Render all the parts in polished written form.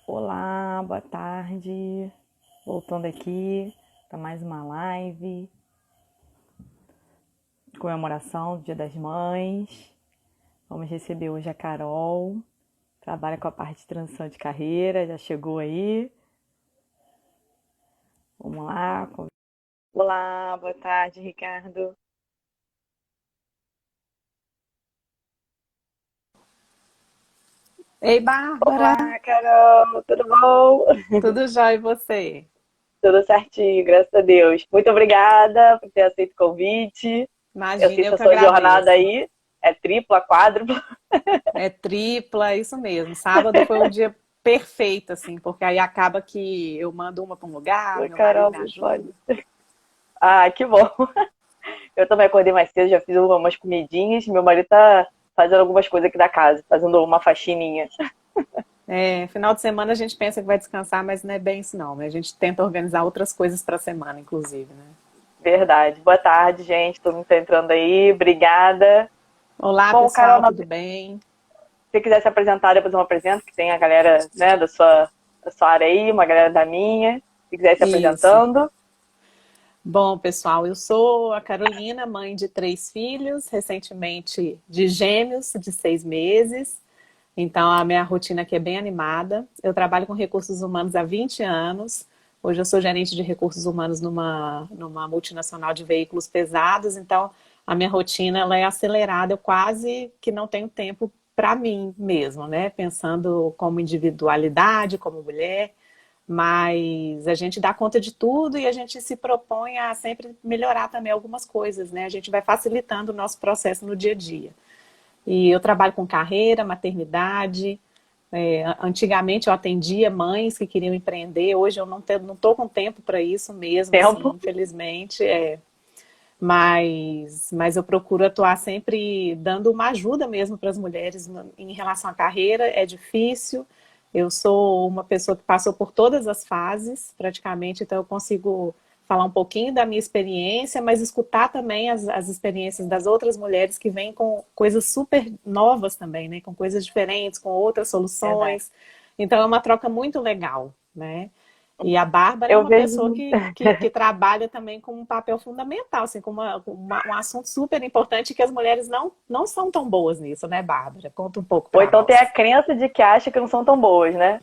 Olá, boa tarde. Voltando aqui para mais uma live, comemoração do Dia das Mães. Vamos receber hoje a Carol, trabalha com a parte de transição de carreira, já chegou aí. Vamos lá. Olá, boa tarde, Ricardo. Ei, Bárbara, Olá, Carol, tudo bom? tudo jóia e você? Tudo certinho, graças a Deus. Muito obrigada por ter aceito o convite. Eu sei Imagina, se eu a que sua jornada agradeço. aí é tripla, quádrupla. É tripla, isso mesmo. Sábado foi o dia perfeito, assim, porque aí acaba que eu mando uma para um lugar, meu marido Carol, me me pode. ajuda. Ah, que bom. Eu também acordei mais cedo, já fiz umas comidinhas. Meu marido tá fazendo algumas coisas aqui da casa, fazendo uma faxininha. É, final de semana a gente pensa que vai descansar, mas não é bem isso não, né? A gente tenta organizar outras coisas para a semana, inclusive, né? Verdade. Boa tarde, gente. Todo mundo tá entrando aí. Obrigada. Olá, Bom, Carol, pessoal, se tudo bem? você quiser se apresentar, depois eu me apresento, que tem a galera, né, da sua área aí, uma galera da minha. Se quiser se Isso. apresentando. Bom, pessoal, eu sou a Carolina, mãe de 3 filhos, recentemente de gêmeos de 6 meses. Então, a minha rotina aqui é bem animada. Eu trabalho com recursos humanos há 20 anos. Hoje eu sou gerente de recursos humanos numa multinacional de veículos pesados. Então, a minha rotina ela é acelerada. Eu quase que não tenho tempo para mim mesmo, né? Pensando como individualidade, como mulher. Mas a gente dá conta de tudo e a gente se propõe a sempre melhorar também algumas coisas, né? A gente vai facilitando o nosso processo no dia a dia. E eu trabalho com carreira, maternidade. Antigamente eu atendia mães que queriam empreender, hoje eu não estou com tempo para isso mesmo, assim, Tempo. infelizmente. Mas eu procuro atuar sempre dando uma ajuda mesmo para as mulheres em relação à carreira. É difícil. Eu sou uma pessoa que passou por todas as fases, praticamente, então eu consigo falar um pouquinho da minha experiência, mas escutar também as experiências das outras mulheres que vêm com coisas super novas também, né? Com coisas diferentes, com outras Verdade. soluções. Então é uma troca muito legal, né? E a Bárbara é Eu uma pessoa vejo. que trabalha também com um papel fundamental, assim, com um assunto super importante que as mulheres não são tão boas nisso, né, Bárbara? Conta um pouco Ou para então tem a nós. crença de que acha que não são tão boas, né?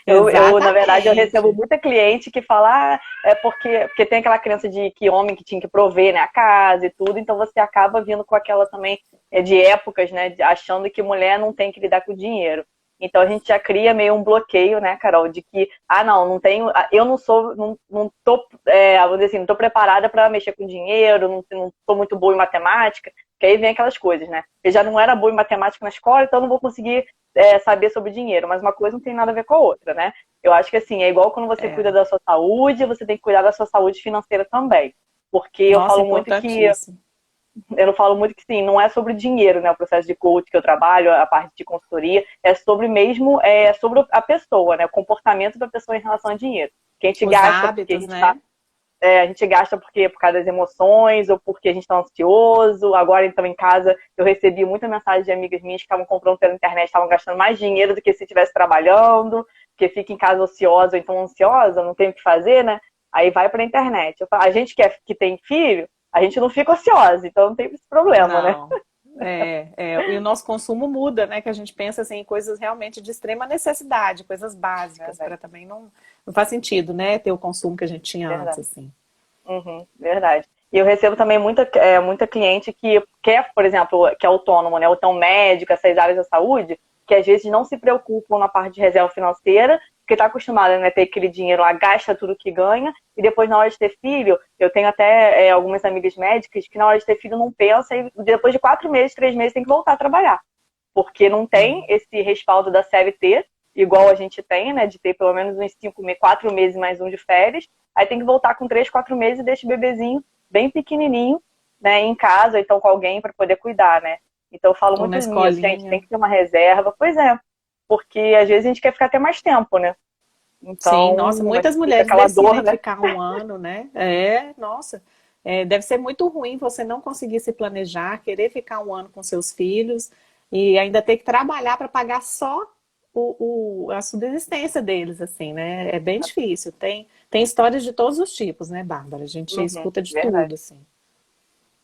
Na verdade, eu recebo Exatamente. muita cliente que fala, é porque tem aquela crença de que homem que tinha que prover, né, a casa e tudo, então você acaba vindo com aquela também de épocas, né, achando que mulher não tem que lidar com dinheiro. Então a gente já cria meio um bloqueio, né, Carol, de que, não tenho, eu não sou, não tô, vamos dizer assim, não tô preparada para mexer com dinheiro, não sou muito boa em matemática, que aí vem aquelas coisas, né? Eu já não era boa em matemática na escola, então não vou conseguir saber sobre dinheiro, mas uma coisa não tem nada a ver com a outra, né? Eu acho que assim, é igual quando você cuida É. da sua saúde, você tem que cuidar da sua saúde financeira também. Porque Nossa, importantíssimo. eu falo muito que sim, não é sobre dinheiro, né? O processo de coach que eu trabalho, a parte de consultoria, é sobre mesmo, sobre a pessoa, né? O comportamento da pessoa em relação a dinheiro. Que a gente Os gasta porque a hábitos, gente está né? a gente gasta porque por causa das emoções ou porque a gente está ansioso. Agora, então, em casa, eu recebi muita mensagem de amigas minhas que estavam comprando pela internet, estavam gastando mais dinheiro do que se estivesse trabalhando, porque fica em casa ociosa ou então ansiosa, não tem o que fazer, né? Aí vai para a internet. A gente que tem filho, a gente não fica ociosa, então não tem esse problema, né? Não. E o nosso consumo muda, né? Que a gente pensa assim, em coisas realmente de extrema necessidade, coisas básicas, Verdade, para também não faz sentido, né? Ter o consumo que a gente tinha antes, verdade. assim. Uhum, verdade. E eu recebo também muita cliente que quer, por exemplo, que é autônomo, né? Ou então médico, essas áreas da saúde, que às vezes não se preocupam na parte de reserva financeira, porque está acostumada, né, a ter aquele dinheiro lá, gasta tudo que ganha, e depois na hora de ter filho, eu tenho até algumas amigas médicas que na hora de ter filho não pensa, e depois de 4 meses, 3 meses tem que voltar a trabalhar porque não tem esse respaldo da CLT, igual a gente tem, né? De ter pelo menos uns 4 meses mais um de férias. Aí tem que voltar com 3, 4 meses e deixa o bebezinho bem pequenininho, né? Em casa, ou então com alguém para poder cuidar, né? Então eu falo Ou na muito nisso, gente, tem escolinha. que ter uma reserva. Pois é, porque às vezes a gente quer ficar até mais tempo, né? Sim, nossa, Então muitas fica mulheres aquela dor, decidem né? ficar um ano, né? Nossa, deve ser muito ruim você não conseguir se planejar, querer ficar um ano com seus filhos e ainda ter que trabalhar para pagar só a subsistência deles, assim, né? É bem difícil. Tem histórias de todos os tipos, né, Bárbara? A gente Uhum, escuta de verdade. tudo, assim.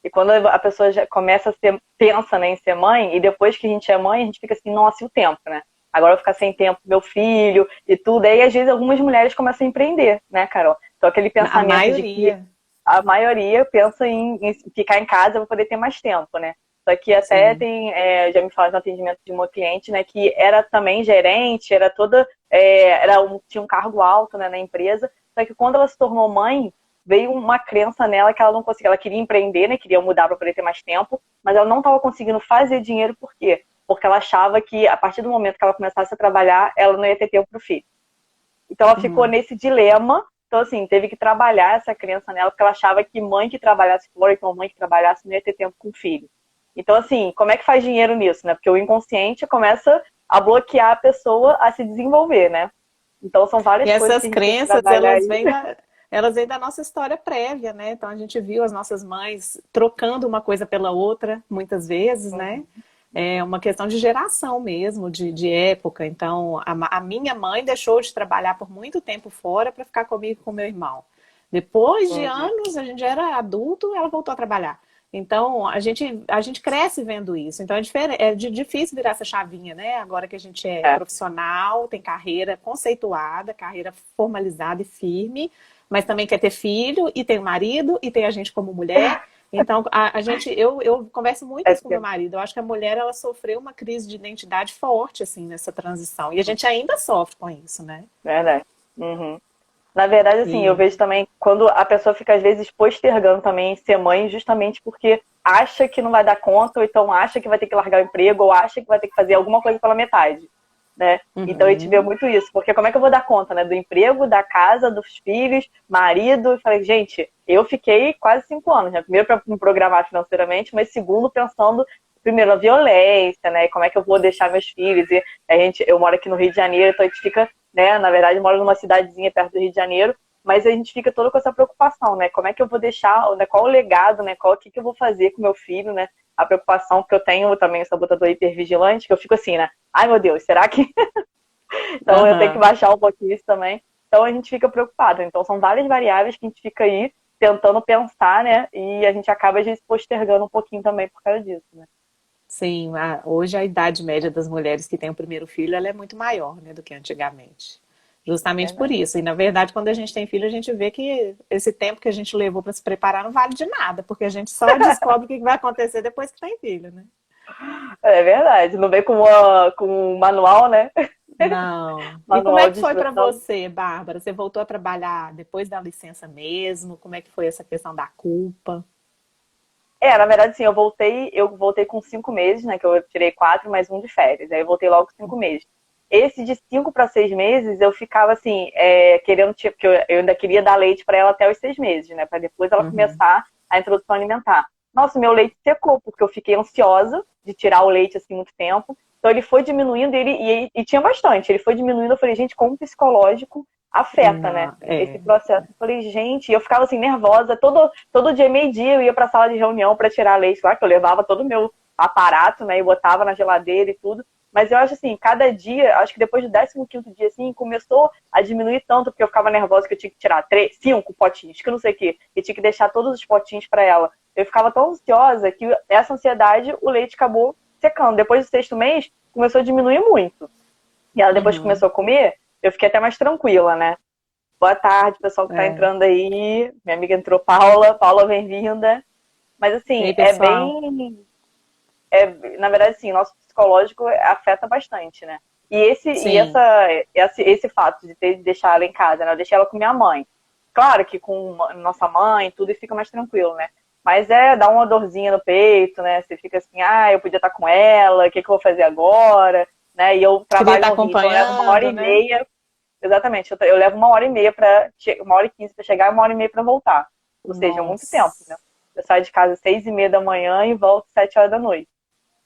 E quando a pessoa já começa a ser, pensa, né, em ser mãe, e depois que a gente é mãe, a gente fica assim, nossa, e o tempo, né? Agora eu vou ficar sem tempo pro meu filho e tudo. Aí, às vezes, algumas mulheres começam a empreender, né, Carol? Então, aquele A pensamento de que maioria, a maioria pensa em ficar em casa para poder ter mais tempo, né? Só que até sim. tem, já me falaram no atendimento de uma cliente, né, que era também gerente, era toda, tinha um cargo alto, né, na empresa, só que quando ela se tornou mãe, veio uma crença nela que ela não conseguia, ela queria empreender, né, queria mudar para poder ter mais tempo, mas ela não estava conseguindo fazer dinheiro, por quê? Porque ela achava que a partir do momento que ela começasse a trabalhar, ela não ia ter tempo para o filho. Então ela ficou Uhum. nesse dilema. Então, assim, teve que trabalhar essa crença nela, porque ela achava que mãe que trabalhasse fora, então mãe que trabalhasse não ia ter tempo com o filho. Então, assim, como é que faz dinheiro nisso, né? Porque o inconsciente começa a bloquear a pessoa a se desenvolver, né? Então, são E várias coisas que essas a gente tem que crenças, trabalhar aí. elas vêm da nossa história prévia, né? Então a gente viu as nossas mães trocando uma coisa pela outra, muitas vezes, né? É uma questão de geração mesmo, de época. Então, a minha mãe deixou de trabalhar por muito tempo fora para ficar comigo e com meu irmão. Depois de Uhum. anos, a gente já era adulto, ela voltou a trabalhar. Então, a gente cresce vendo isso. Então, difícil virar essa chavinha, né? Agora que a gente é É, profissional, tem carreira conceituada, carreira formalizada e firme, mas também quer ter filho, e tem marido, e tem a gente como mulher. Então, eu converso muito é, isso com meu marido. Eu acho que a mulher, ela sofreu uma crise de identidade forte, assim, nessa transição. E a gente ainda sofre com isso, né? verdade. Uhum. Na verdade, assim, eu E vejo também quando a pessoa fica, às vezes, postergando também ser mãe, justamente porque acha que não vai dar conta, ou então acha que vai ter que largar o emprego, ou acha que vai ter que fazer alguma coisa pela metade, né? Então a gente vê uhum. muito isso, porque como é que eu vou dar conta, né? Do emprego, da casa, dos filhos, marido. Eu falei, gente, eu fiquei quase 5 anos, né? Primeiro para me programar financeiramente, mas segundo pensando, primeiro, a violência, né? Como é que eu vou deixar meus filhos? E eu moro aqui no Rio de Janeiro, então a gente fica, né? Na verdade, eu moro numa cidadezinha perto do Rio de Janeiro, mas a gente fica todo com essa preocupação, né? Como é que eu vou deixar, né? Qual o legado, né? O que eu vou fazer com meu filho, né? A preocupação que eu tenho também, eu sou botador hipervigilante, que eu fico assim, né? Ai, meu Deus, será que então eu tenho que Aham. baixar um pouquinho isso também. Então a gente fica preocupado. Então são várias variáveis que a gente fica aí tentando pensar, né? E a gente acaba às vezes postergando um pouquinho também por causa disso, né? Sim, hoje a idade média das mulheres que têm o primeiro filho, ela é muito maior, né, do que antigamente. Justamente por Verdade. isso. E, na verdade, quando a gente tem filho, a gente vê que esse tempo que a gente levou para se preparar não vale de nada, porque a gente só descobre o que vai acontecer depois que tem filho, né? É verdade. Não vem com um manual, né? Não. E como é Manual que de foi para instrução. você, Bárbara? Você voltou a trabalhar depois da licença mesmo? Como é que foi essa questão da culpa? Na verdade, sim, eu voltei com 5 meses, né? Que eu tirei 4, mais um de férias. Aí eu voltei logo com 5 meses. Esse de 5 para 6 meses, eu ficava assim, querendo, tipo, porque eu ainda queria dar leite para ela até os 6 meses, né? Para depois ela Uhum. começar a introdução alimentar. Nossa, meu leite secou, porque eu fiquei ansiosa de tirar o leite assim muito tempo. Então ele foi diminuindo, e tinha bastante. Ele foi diminuindo, eu falei, gente, como o psicológico afeta, né? Não, Esse processo. Eu falei, gente, e eu ficava assim, nervosa. Todo dia, meio-dia, eu ia pra sala de reunião para tirar leite lá, que eu levava todo o meu aparato, né? E botava na geladeira e tudo. Mas eu acho assim, cada dia, acho que depois do 15º dia, assim, começou a diminuir tanto, porque eu ficava nervosa que eu tinha que tirar 5 potinhos, que eu não sei o quê, e tinha que deixar todos os potinhos para ela. Eu ficava tão ansiosa que essa ansiedade, o leite acabou secando. Depois do 6º mês, começou a diminuir muito. E ela depois que uhum. começou a comer, eu fiquei até mais tranquila, né? Boa tarde, pessoal que tá É. entrando aí. Minha amiga entrou, Paula. Paula, bem-vinda. Mas E assim, aí, pessoal? na verdade, assim, nosso psicológico afeta bastante, né? E Sim. esse fato de ter de deixar ela em casa, né? Eu deixei ela com minha mãe. Claro que com nossa mãe, tudo, e fica mais tranquilo, né? Mas dá uma dorzinha no peito, né? Você fica assim, eu podia estar com ela, o que eu vou fazer agora? Né? E eu Queria trabalho estar no Rio, então eu levo uma hora acompanhando, e né? meia. Exatamente, eu levo uma hora e meia para 1h15 para chegar e uma hora e meia para voltar. Ou seja, muito tempo, né? Nossa. Eu saio de casa às 6h30 da manhã e volto às 7 horas da noite.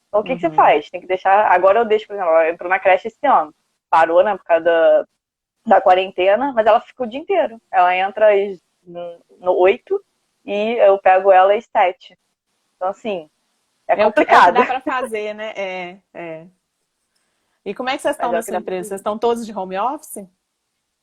Então, o que você Uhum. faz? Tem que deixar. Agora eu deixo, por exemplo, ela entrou na creche esse ano. Parou, né, por causa da quarentena, mas ela fica o dia inteiro. Ela entra no 8 e eu pego ela às 7. Então, assim, é É o que complicado. dá para fazer, né? É. E como é que vocês Mas estão é na o que sua dá pra empresa? Vocês fazer. estão todos de home office?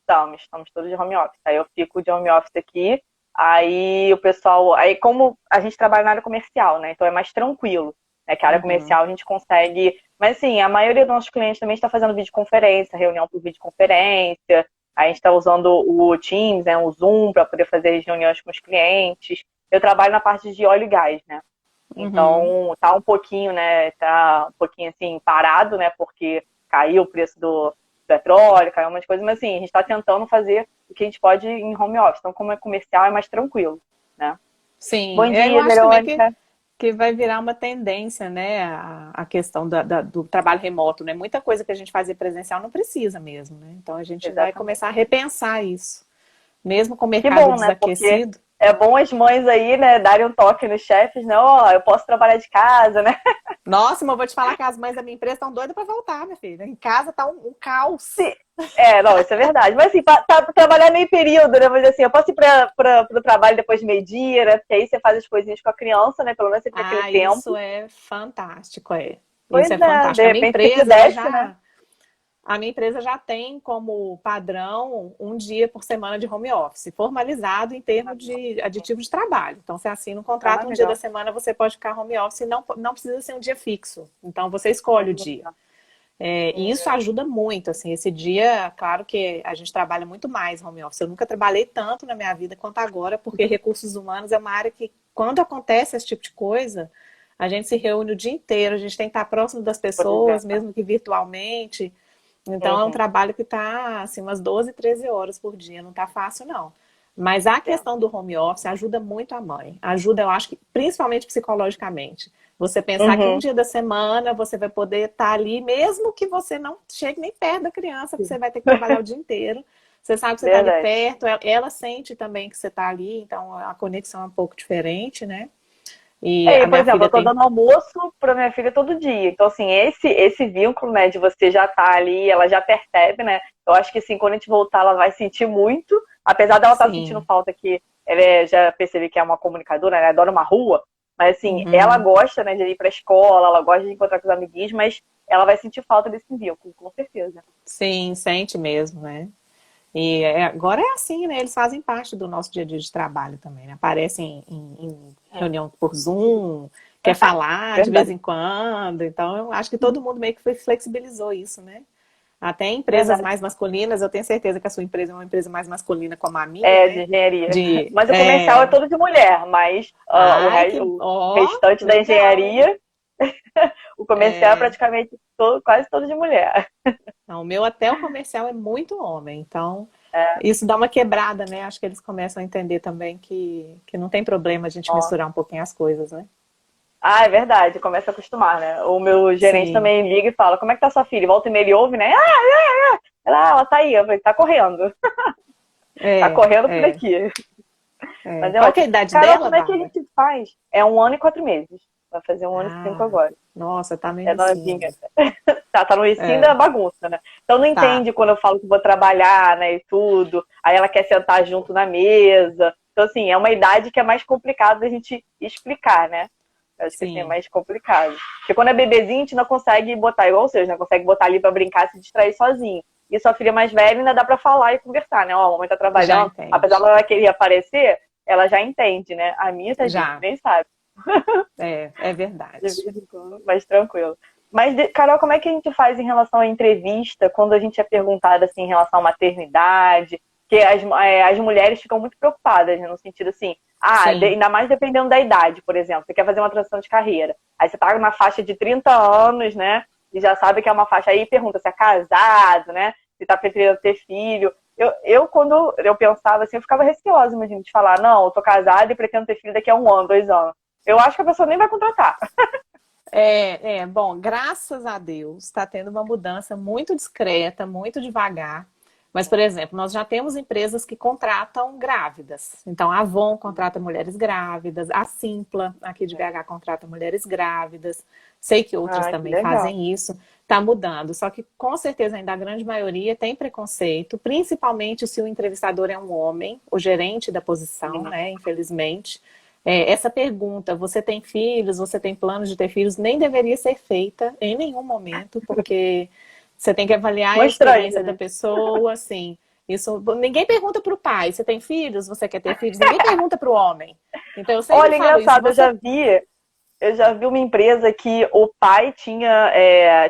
Estamos todos de home office. Aí eu fico de home office aqui, aí o pessoal. Aí, como a gente trabalha na área comercial, né? Então é mais tranquilo. Né? Que a área Uhum. comercial a gente consegue. Mas assim, a maioria dos nossos clientes também está fazendo videoconferência, reunião por videoconferência. A gente está usando o Teams, né, o Zoom, para poder fazer as reuniões com os clientes. Eu trabalho na parte de óleo e gás, né? Uhum. Então tá um pouquinho, né? Tá um pouquinho assim parado, né? Porque caiu o preço do petróleo, caiu umas coisas, mas assim, a gente está tentando fazer o que a gente pode em home office. Então, como é comercial, é mais tranquilo, né? Sim, Bom eu dia, acho também Verônica. que vai virar uma tendência, né? A questão do trabalho remoto, né? Muita coisa que a gente fazia presencial não precisa mesmo, né? Então a gente vai Exatamente. começar a repensar isso. Mesmo com o Que mercado bom, né? Porque desaquecido. é bom as mães aí, né, darem um toque nos chefes, né? Ó, eu posso trabalhar de casa, né? Nossa, mas eu vou te falar que as mães da minha empresa estão doidas para voltar, minha filha. Em casa tá um caos. Sim. É, não, isso é verdade. Mas assim, trabalhar meio período, né? Mas assim, eu posso ir para o trabalho depois de meio-dia, né? Porque aí você faz as coisinhas com a criança, né? Pelo menos você tem aquele Ah, isso tempo. é fantástico, é. Isso Pois é é, de fantástico. repente se pudesse, né? A minha empresa já tem como padrão um dia por semana de home office, formalizado em termos de aditivo de trabalho. Então, você assina um Ah, contrato, um dia da legal. semana você pode ficar home office e não precisa ser um dia fixo. Então, você escolhe o dia. E isso ajuda muito, assim, esse dia, claro que a gente trabalha muito mais home office. Eu nunca trabalhei tanto na minha vida quanto agora, porque recursos humanos é uma área que, quando acontece esse tipo de coisa, a gente se reúne o dia inteiro, a gente tem que estar próximo das Pois é. pessoas, mesmo que virtualmente. Então é um Uhum. trabalho que está assim, umas 12, 13 horas por dia, não está fácil, não. Mas a É. questão do home office ajuda muito a mãe. Ajuda, eu acho que principalmente psicologicamente. Você pensar que um Uhum. dia da semana você vai poder estar ali, mesmo que você não chegue nem perto da criança, porque você vai ter que trabalhar o dia inteiro. Você sabe que você está ali Verdade. perto, ela sente também que você está ali, então a conexão é um pouco diferente, né? E É, a e, por minha exemplo, filha eu tô tem. dando almoço pra minha filha todo dia. Então, assim, esse vínculo, né, de você já tá ali, ela já percebe, né? Eu acho que, assim, quando a gente voltar, ela vai sentir muito. Apesar dela estar sentindo Sim. falta que já percebi que é uma comunicadora, né? Adora uma rua. Mas, assim, ela Uhum. gosta, né, de ir pra escola, ela gosta de encontrar com os amiguinhos, mas ela vai sentir falta desse vínculo, com certeza. Sim, sente mesmo, né? E agora é assim, né? Eles fazem parte do nosso dia a dia de trabalho também, né? Aparecem em É, reunião por Zoom, quer falar de vez verdade, em quando. Então, eu acho que todo mundo meio que flexibilizou isso, né? Até em empresas verdade. mais masculinas, eu tenho certeza que a sua empresa é uma empresa mais masculina como a minha, É, de né? engenharia. De, Mas o comercial é todo de mulher, mas ai, que, o ó, restante da legal, hein? engenharia, o comercial é É, praticamente todo, quase todo de mulher. não, o meu até o comercial é muito homem, então É, isso dá uma quebrada, né? Acho que eles começam a entender também que não tem problema a gente ó. misturar um pouquinho as coisas, né? Ah, é verdade, começa a acostumar, né? O meu gerente Sim, também liga e fala, como é que tá sua filha? Volta e meia ele ouve, né? Ela tá aí, eu falei, tá correndo. Tá correndo por é. aqui. Mas é Qual que é ótimo. a idade Carol, dela, como é que a Bárbara? gente faz? É 1 ano e 4 meses. Vai fazer 1 ano e 5 Ah, agora. nossa, tá no É inicinho novinha. ainda. Tá no ensino da É, bagunça, né? Então não tá, entende quando eu falo que vou trabalhar, né, e tudo. Aí ela quer sentar junto na mesa. Então, assim, é uma idade que é mais complicado da gente explicar, né? Eu acho que assim, é sim, mais complicado. Porque quando é bebezinho, a gente não consegue botar, igual vocês, né? Consegue botar ali pra brincar, se distrair sozinho. E sua filha mais velha ainda dá pra falar e conversar, né? Ó, a mamãe tá já trabalhando. Apesar entende. dela querer aparecer, ela já entende, né? A minha, tadinha, Já, nem sabe. é De verdade. vez em quando, mais tranquilo. Mas, Carol, como é que a gente faz em relação à entrevista, quando a gente é perguntada assim, em relação à maternidade? Que as mulheres ficam muito preocupadas, né, no sentido assim, Sim, ainda mais dependendo da idade, por exemplo. Você quer fazer uma transição de carreira. Aí você tá na faixa de 30 anos, né? E já sabe que é uma faixa aí, pergunta se é casado, né? Se tá pretendendo ter filho. Quando eu pensava assim, eu ficava receosa, imagina, de falar, não, eu tô casada e pretendo ter filho daqui a 1 ano, 2 anos. Eu acho que a pessoa nem vai contratar. bom, graças a Deus está tendo uma mudança muito discreta, muito devagar. Mas, por exemplo, nós já temos empresas que contratam grávidas. Então, a Avon contrata mulheres grávidas, a Simpla, aqui de BH, contrata mulheres grávidas. Sei que outras Ah, que também legal. fazem isso. Está mudando. Só que, com certeza, ainda a grande maioria tem preconceito, principalmente se o entrevistador é um homem, o gerente da posição, Sim. né? Infelizmente. Essa pergunta, você tem filhos, você tem planos de ter filhos, nem deveria ser feita em nenhum momento, porque Você tem que avaliar a Muito estranho, experiência da né? pessoa, assim. Isso, ninguém pergunta para o pai, você tem filhos, você quer ter filhos? Ninguém pergunta para o homem. Então eu sempre Olha, falo isso. engraçado, eu já vi uma empresa que o pai tinha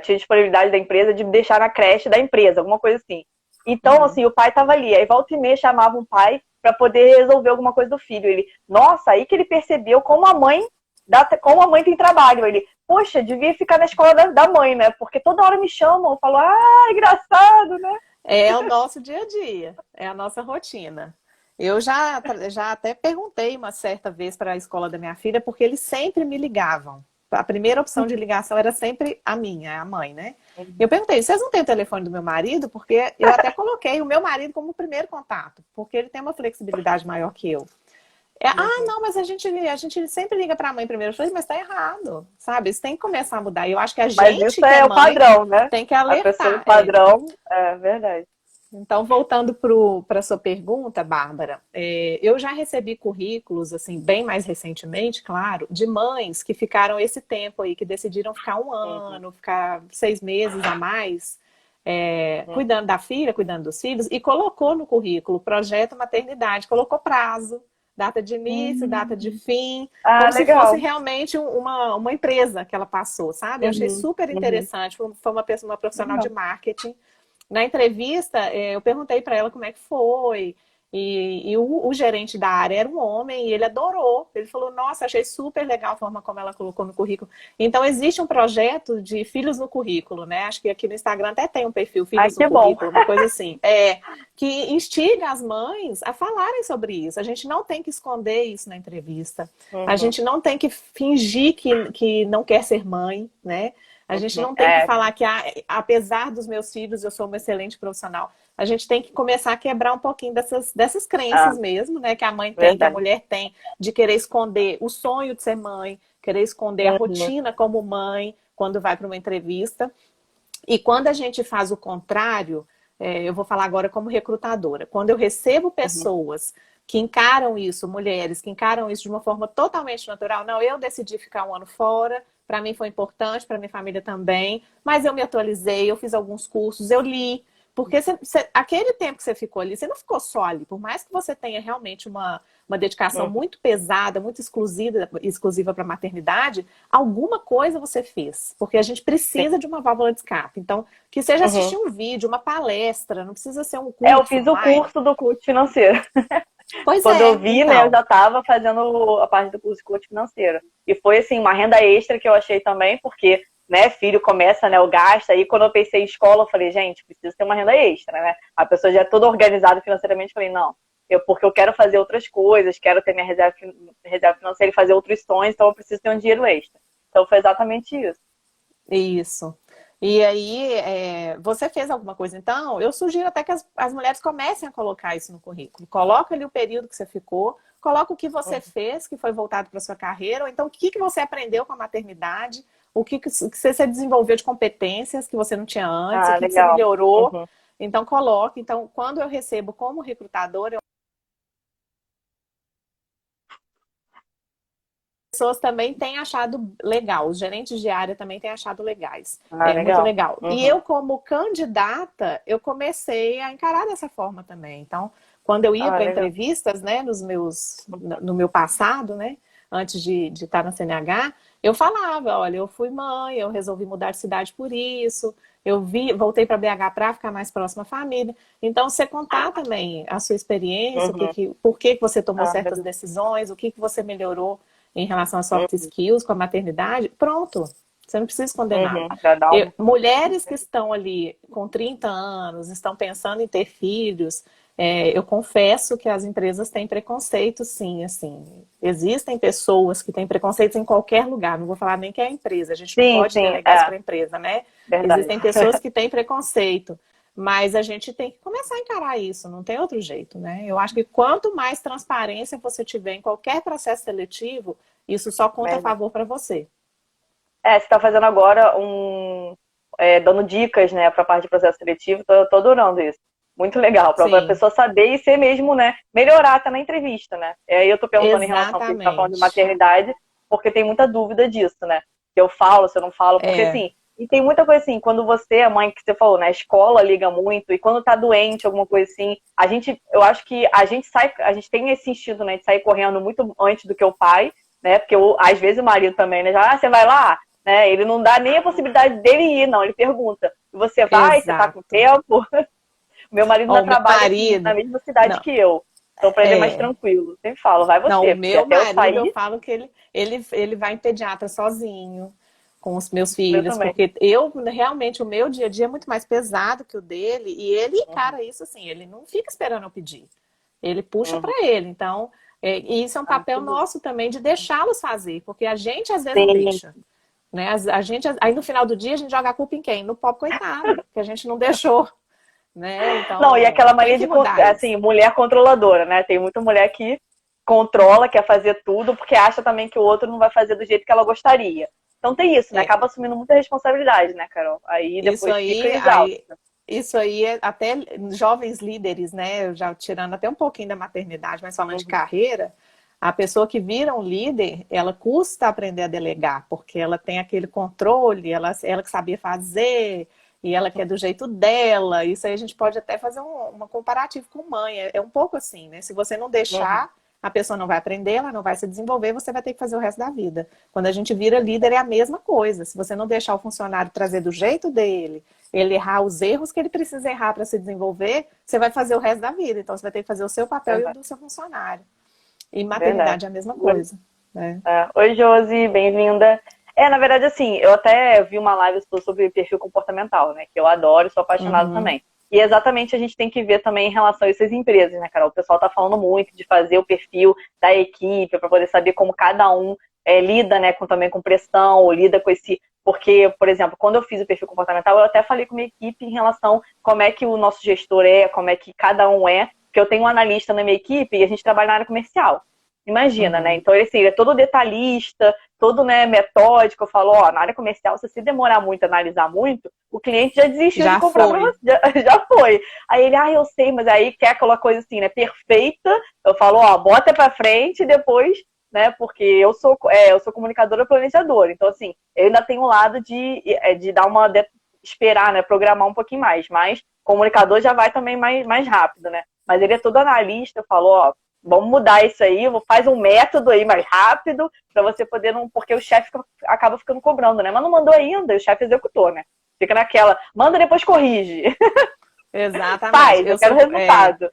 disponibilidade da empresa de deixar na creche da empresa, alguma coisa assim. Então, Uhum. assim, o pai tava ali. Aí volta e meia chamava um pai para poder resolver alguma coisa do filho. Ele, nossa, aí que ele percebeu como a mãe tem trabalho. Ele, poxa, devia ficar na escola da mãe, né? Porque toda hora me chamam, eu falo, engraçado, né? É o nosso dia a dia, é a nossa rotina. Eu já até perguntei uma certa vez para a escola da minha filha, porque eles sempre me ligavam. A primeira opção de ligação era sempre a minha, a mãe, né? Eu perguntei, vocês não têm o telefone do meu marido? Porque eu até coloquei o meu marido como primeiro contato, porque ele tem uma flexibilidade maior que eu. Não, mas a gente sempre liga para a mãe primeiro. Eu falei, mas tá errado, sabe? Isso tem que começar a mudar. E eu acho que a Mas gente isso que é é o mãe padrão, né? tem que A pessoa do alertar. padrão, é verdade. Então, voltando para a sua pergunta, Bárbara, eu já recebi currículos, assim, bem mais recentemente, claro, de mães que ficaram esse tempo aí, que decidiram ficar um Uhum, ano, ficar 6 meses a mais, uhum. cuidando da filha, cuidando dos filhos, e colocou no currículo projeto maternidade, colocou prazo, data de início, data de Hum. fim, Ah, como se fosse legal. realmente uma empresa que ela passou, sabe? Eu achei Uhum, super uhum. interessante, foi uma profissional de Legal. marketing. Na entrevista, eu perguntei para ela como é que foi. E o gerente da área era um homem e ele adorou. Ele falou: Nossa, achei super legal a forma como ela colocou no currículo. Então, existe um projeto de filhos no currículo, né? Acho que aqui no Instagram até tem um perfil Ai, Filhos no que bom. Currículo, uma coisa assim. Que instiga as mães a falarem sobre isso. A gente não tem que esconder isso na entrevista. A Uhum, gente não tem que fingir que não quer ser mãe, né? A gente uhum. não tem que falar que, apesar dos meus filhos, eu sou uma excelente profissional. A gente tem que começar a quebrar um pouquinho dessas crenças mesmo, né? Que a mãe tem, que a Verdade. mulher tem, de querer esconder o sonho de ser mãe, querer esconder a Uhum, rotina como mãe, quando vai para uma entrevista. E quando a gente faz o contrário, eu vou falar agora como recrutadora. Quando eu recebo uhum, pessoas que encaram isso, mulheres que encaram isso de uma forma totalmente natural, não, eu decidi ficar um ano fora, para mim foi importante, para minha família também, mas eu me atualizei, eu fiz alguns cursos, eu li, porque aquele tempo que você ficou ali, você não ficou só ali, por mais que você tenha realmente uma dedicação uhum, muito pesada, muito exclusiva para a maternidade, alguma coisa você fez, porque a gente sim. precisa de uma válvula de escape. Então, que seja assistir Uhum. um vídeo, uma palestra, não precisa ser um Eu curso fiz o online. curso do coach financeiro. Pois Quando eu é, vi, né, eu então. já estava fazendo a parte do curso de coach financeiro. E foi, assim, uma renda extra que eu achei também, porque, né, filho começa, né, o gasto. Aí, quando eu pensei em escola, eu falei, gente, preciso ter uma renda extra, né? A pessoa já é toda organizada financeiramente. Eu falei, não, porque eu quero fazer outras coisas, quero ter minha reserva financeira e fazer outros sonhos, então eu preciso ter um dinheiro extra. Então, foi exatamente isso. Isso. E aí, você fez alguma coisa? Então, eu sugiro até que as mulheres comecem a colocar isso no currículo. Coloca ali o período que você ficou, coloca o que você fez, que foi voltado para sua carreira, ou então o que você aprendeu com a maternidade, que você desenvolveu de competências que você não tinha antes, o Ah, que você legal. melhorou. Uhum, Então, coloque. Então, quando eu recebo como recrutadora, pessoas também têm achado legal, os gerentes de área também têm achado legais. Ah, É muito legal. legal. E Uhum. eu, como candidata, eu comecei a encarar dessa forma também. Então, quando eu ia Ah, para legal. entrevistas, né, no meu passado, né, antes de estar na CNH, eu falava, olha, eu fui mãe, eu resolvi mudar de cidade por isso, voltei para BH para ficar mais próxima à família. Então, você contar também a sua experiência, Uhum. por que você tomou Ah, certas legal. decisões, o que você melhorou em relação a soft Uhum. skills com a maternidade, pronto. Você não precisa esconder nada. Uhum. Já dá um. Mulheres que estão ali com 30 anos, estão pensando em ter filhos, eu confesso que as empresas têm preconceito, sim, assim. Existem pessoas que têm preconceitos em qualquer lugar, não vou falar nem que é a empresa, a gente não Sim, pode sim, delegar isso para a empresa, né? verdade. Existem pessoas que têm preconceito, mas a gente tem que começar a encarar isso, não tem outro jeito, né? Eu acho que quanto mais transparência você tiver em qualquer processo seletivo, isso só conta a Melhor. favor para você. Você está fazendo agora dando dicas, né, para a parte de processo seletivo, tô adorando isso. Muito legal, para a Sim, pessoa saber e ser mesmo, né, melhorar até na entrevista, né? E aí eu tô perguntando em relação ao que você está falando de exatamente. maternidade, porque tem muita dúvida disso, né? Se eu falo, se eu não falo, porque É, assim, E tem muita coisa assim, quando você é mãe, que você falou, né? A escola liga muito, e quando tá doente, alguma coisa assim, eu acho que a gente tem esse instinto, né, de sair correndo muito antes do que o pai, né? Porque às vezes o marido também, né? Já, você vai lá, né? Ele não dá nem a possibilidade dele ir, não. Ele pergunta, você vai? Você tá com Exato. tempo? Meu marido Ó, não o meu trabalha aqui na marido, mesma cidade não, que eu. Então, pra ele é mais é, tranquilo. Sempre falo, vai não, o você, porque meu até eu marido, eu sair, falo que ele vai em pediatra sozinho com os meus eu filhos, também. porque realmente, o meu dia a dia é muito mais pesado que o dele, e ele Uhum, encara isso assim, ele não fica esperando eu pedir, ele puxa uhum. para ele, então, e isso é um Ah, papel que bom. nosso também de deixá-los fazer, porque a gente às vezes não Sim, deixa, né? A gente, aí no final do dia a gente joga a culpa em quem? No pobre coitado, que a gente não deixou, né? não, e Então, aquela tem mania que de, mudar isso. assim, mulher controladora, né? Tem muita mulher que controla, quer fazer tudo, porque acha também que o outro não vai fazer do jeito que ela gostaria. Então tem isso, né? É, Acaba assumindo muita responsabilidade, né, Carol? Aí isso depois fica aí, exausto. isso aí é até jovens líderes, né? Já tirando até um pouquinho da maternidade, mas falando de Uhum, carreira, a pessoa que vira um líder, ela custa aprender a delegar, porque ela tem aquele controle, ela que sabia fazer, e ela quer do jeito dela. Isso aí a gente pode até fazer uma comparativa com mãe. É um pouco assim, né? Se você não uhum. deixar, a pessoa não vai aprender, ela não vai se desenvolver, você vai ter que fazer o resto da vida. Quando a gente vira líder, é a mesma coisa. Se você não deixar o funcionário trazer do jeito dele, ele errar os erros que ele precisa errar para se desenvolver, você vai fazer o resto da vida. Então, você vai ter que fazer o seu papel e o Verdade. do seu funcionário. E Verdade. maternidade é a mesma coisa, né? Oi, Josi, bem-vinda. Na verdade, assim, eu até vi uma live sobre perfil comportamental, né? Que eu adoro e sou apaixonada Uhum. também. E exatamente a gente tem que ver também em relação a essas empresas, né, Carol? O pessoal tá falando muito de fazer o perfil da equipe para poder saber como cada um lida, né, também com pressão, ou lida com esse. Porque, por exemplo, quando eu fiz o perfil comportamental, eu até falei com a minha equipe em relação a como é que o nosso gestor é, como é que cada um é. Porque eu tenho um analista na minha equipe e a gente trabalha na área comercial. Imagina, né? Uhum. Então, ele é todo detalhista, todo, né, metódico. Eu falo, ó, na área comercial, se você demorar muito, analisar muito, o cliente já desistiu de Já comprar pra foi. você, já foi. Aí ele, eu sei, mas aí quer aquela coisa assim, né, perfeita. Eu falo, ó, bota pra frente e depois, né, porque eu sou comunicadora planejadora. Então, assim, eu ainda tenho um lado de dar esperar, né, programar um pouquinho mais. Mas comunicador já vai também mais rápido, né? Mas ele é todo analista. Eu falo, ó, vamos mudar isso aí, faz um método aí mais rápido, para você poder não. Porque o chefe acaba ficando cobrando, né? Mas não mandou ainda, o chefe executou, né? Fica naquela, manda depois corrige. Exatamente. Faz, eu quero resultado.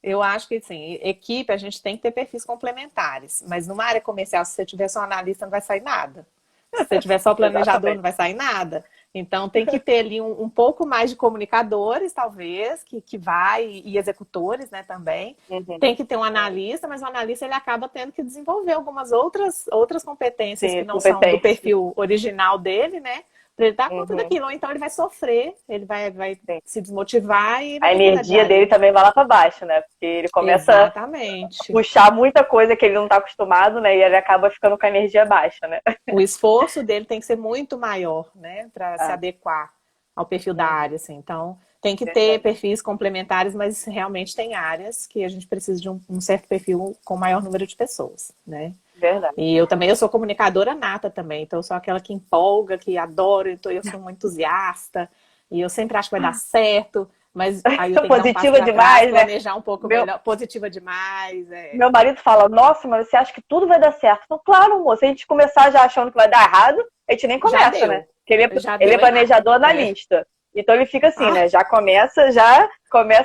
Eu acho que, assim, equipe, a gente tem que ter perfis complementares, mas numa área comercial, se você tiver só analista, não vai sair nada. Se você tiver só planejador, não Exatamente. vai sair nada. Então, tem que ter ali um pouco mais de comunicadores, talvez, que vai, e executores, né, também. Uhum. Tem que ter um analista, mas o analista, ele acaba tendo que desenvolver algumas outras competências que Sim, não são do competência. perfil original dele, né? Para ele dar conta Uhum. daquilo. Ou então, ele vai sofrer, ele vai Sim. se desmotivar e vai A ter que mudar de energia área. dele também vai lá para baixo, né? Porque ele começa a Exatamente. puxar muita coisa que ele não está acostumado, né? E ele acaba ficando com a energia baixa, né? O esforço dele tem que ser muito maior, né, para se Ah, adequar ao perfil da uhum. área, assim. Então, tem que ter Verdade. perfis complementares, mas realmente tem áreas que a gente precisa de um certo perfil com maior número de pessoas, né? Verdade. E eu sou comunicadora nata também, então eu sou aquela que empolga, que adoro, então eu sou uma entusiasta, e eu sempre acho que vai dar certo, mas aí eu tenho que dar um passo Positiva para trás, demais, né? planejar um pouco Meu, melhor, positiva demais, Meu marido fala, nossa, mas você acha que tudo vai dar certo? Então, claro, moço, se a gente começar já achando que vai dar errado, a gente nem já começa, né? deu, Porque já ele é deu errado. planejador É. analista. Então ele fica assim, Ah, né? Já começa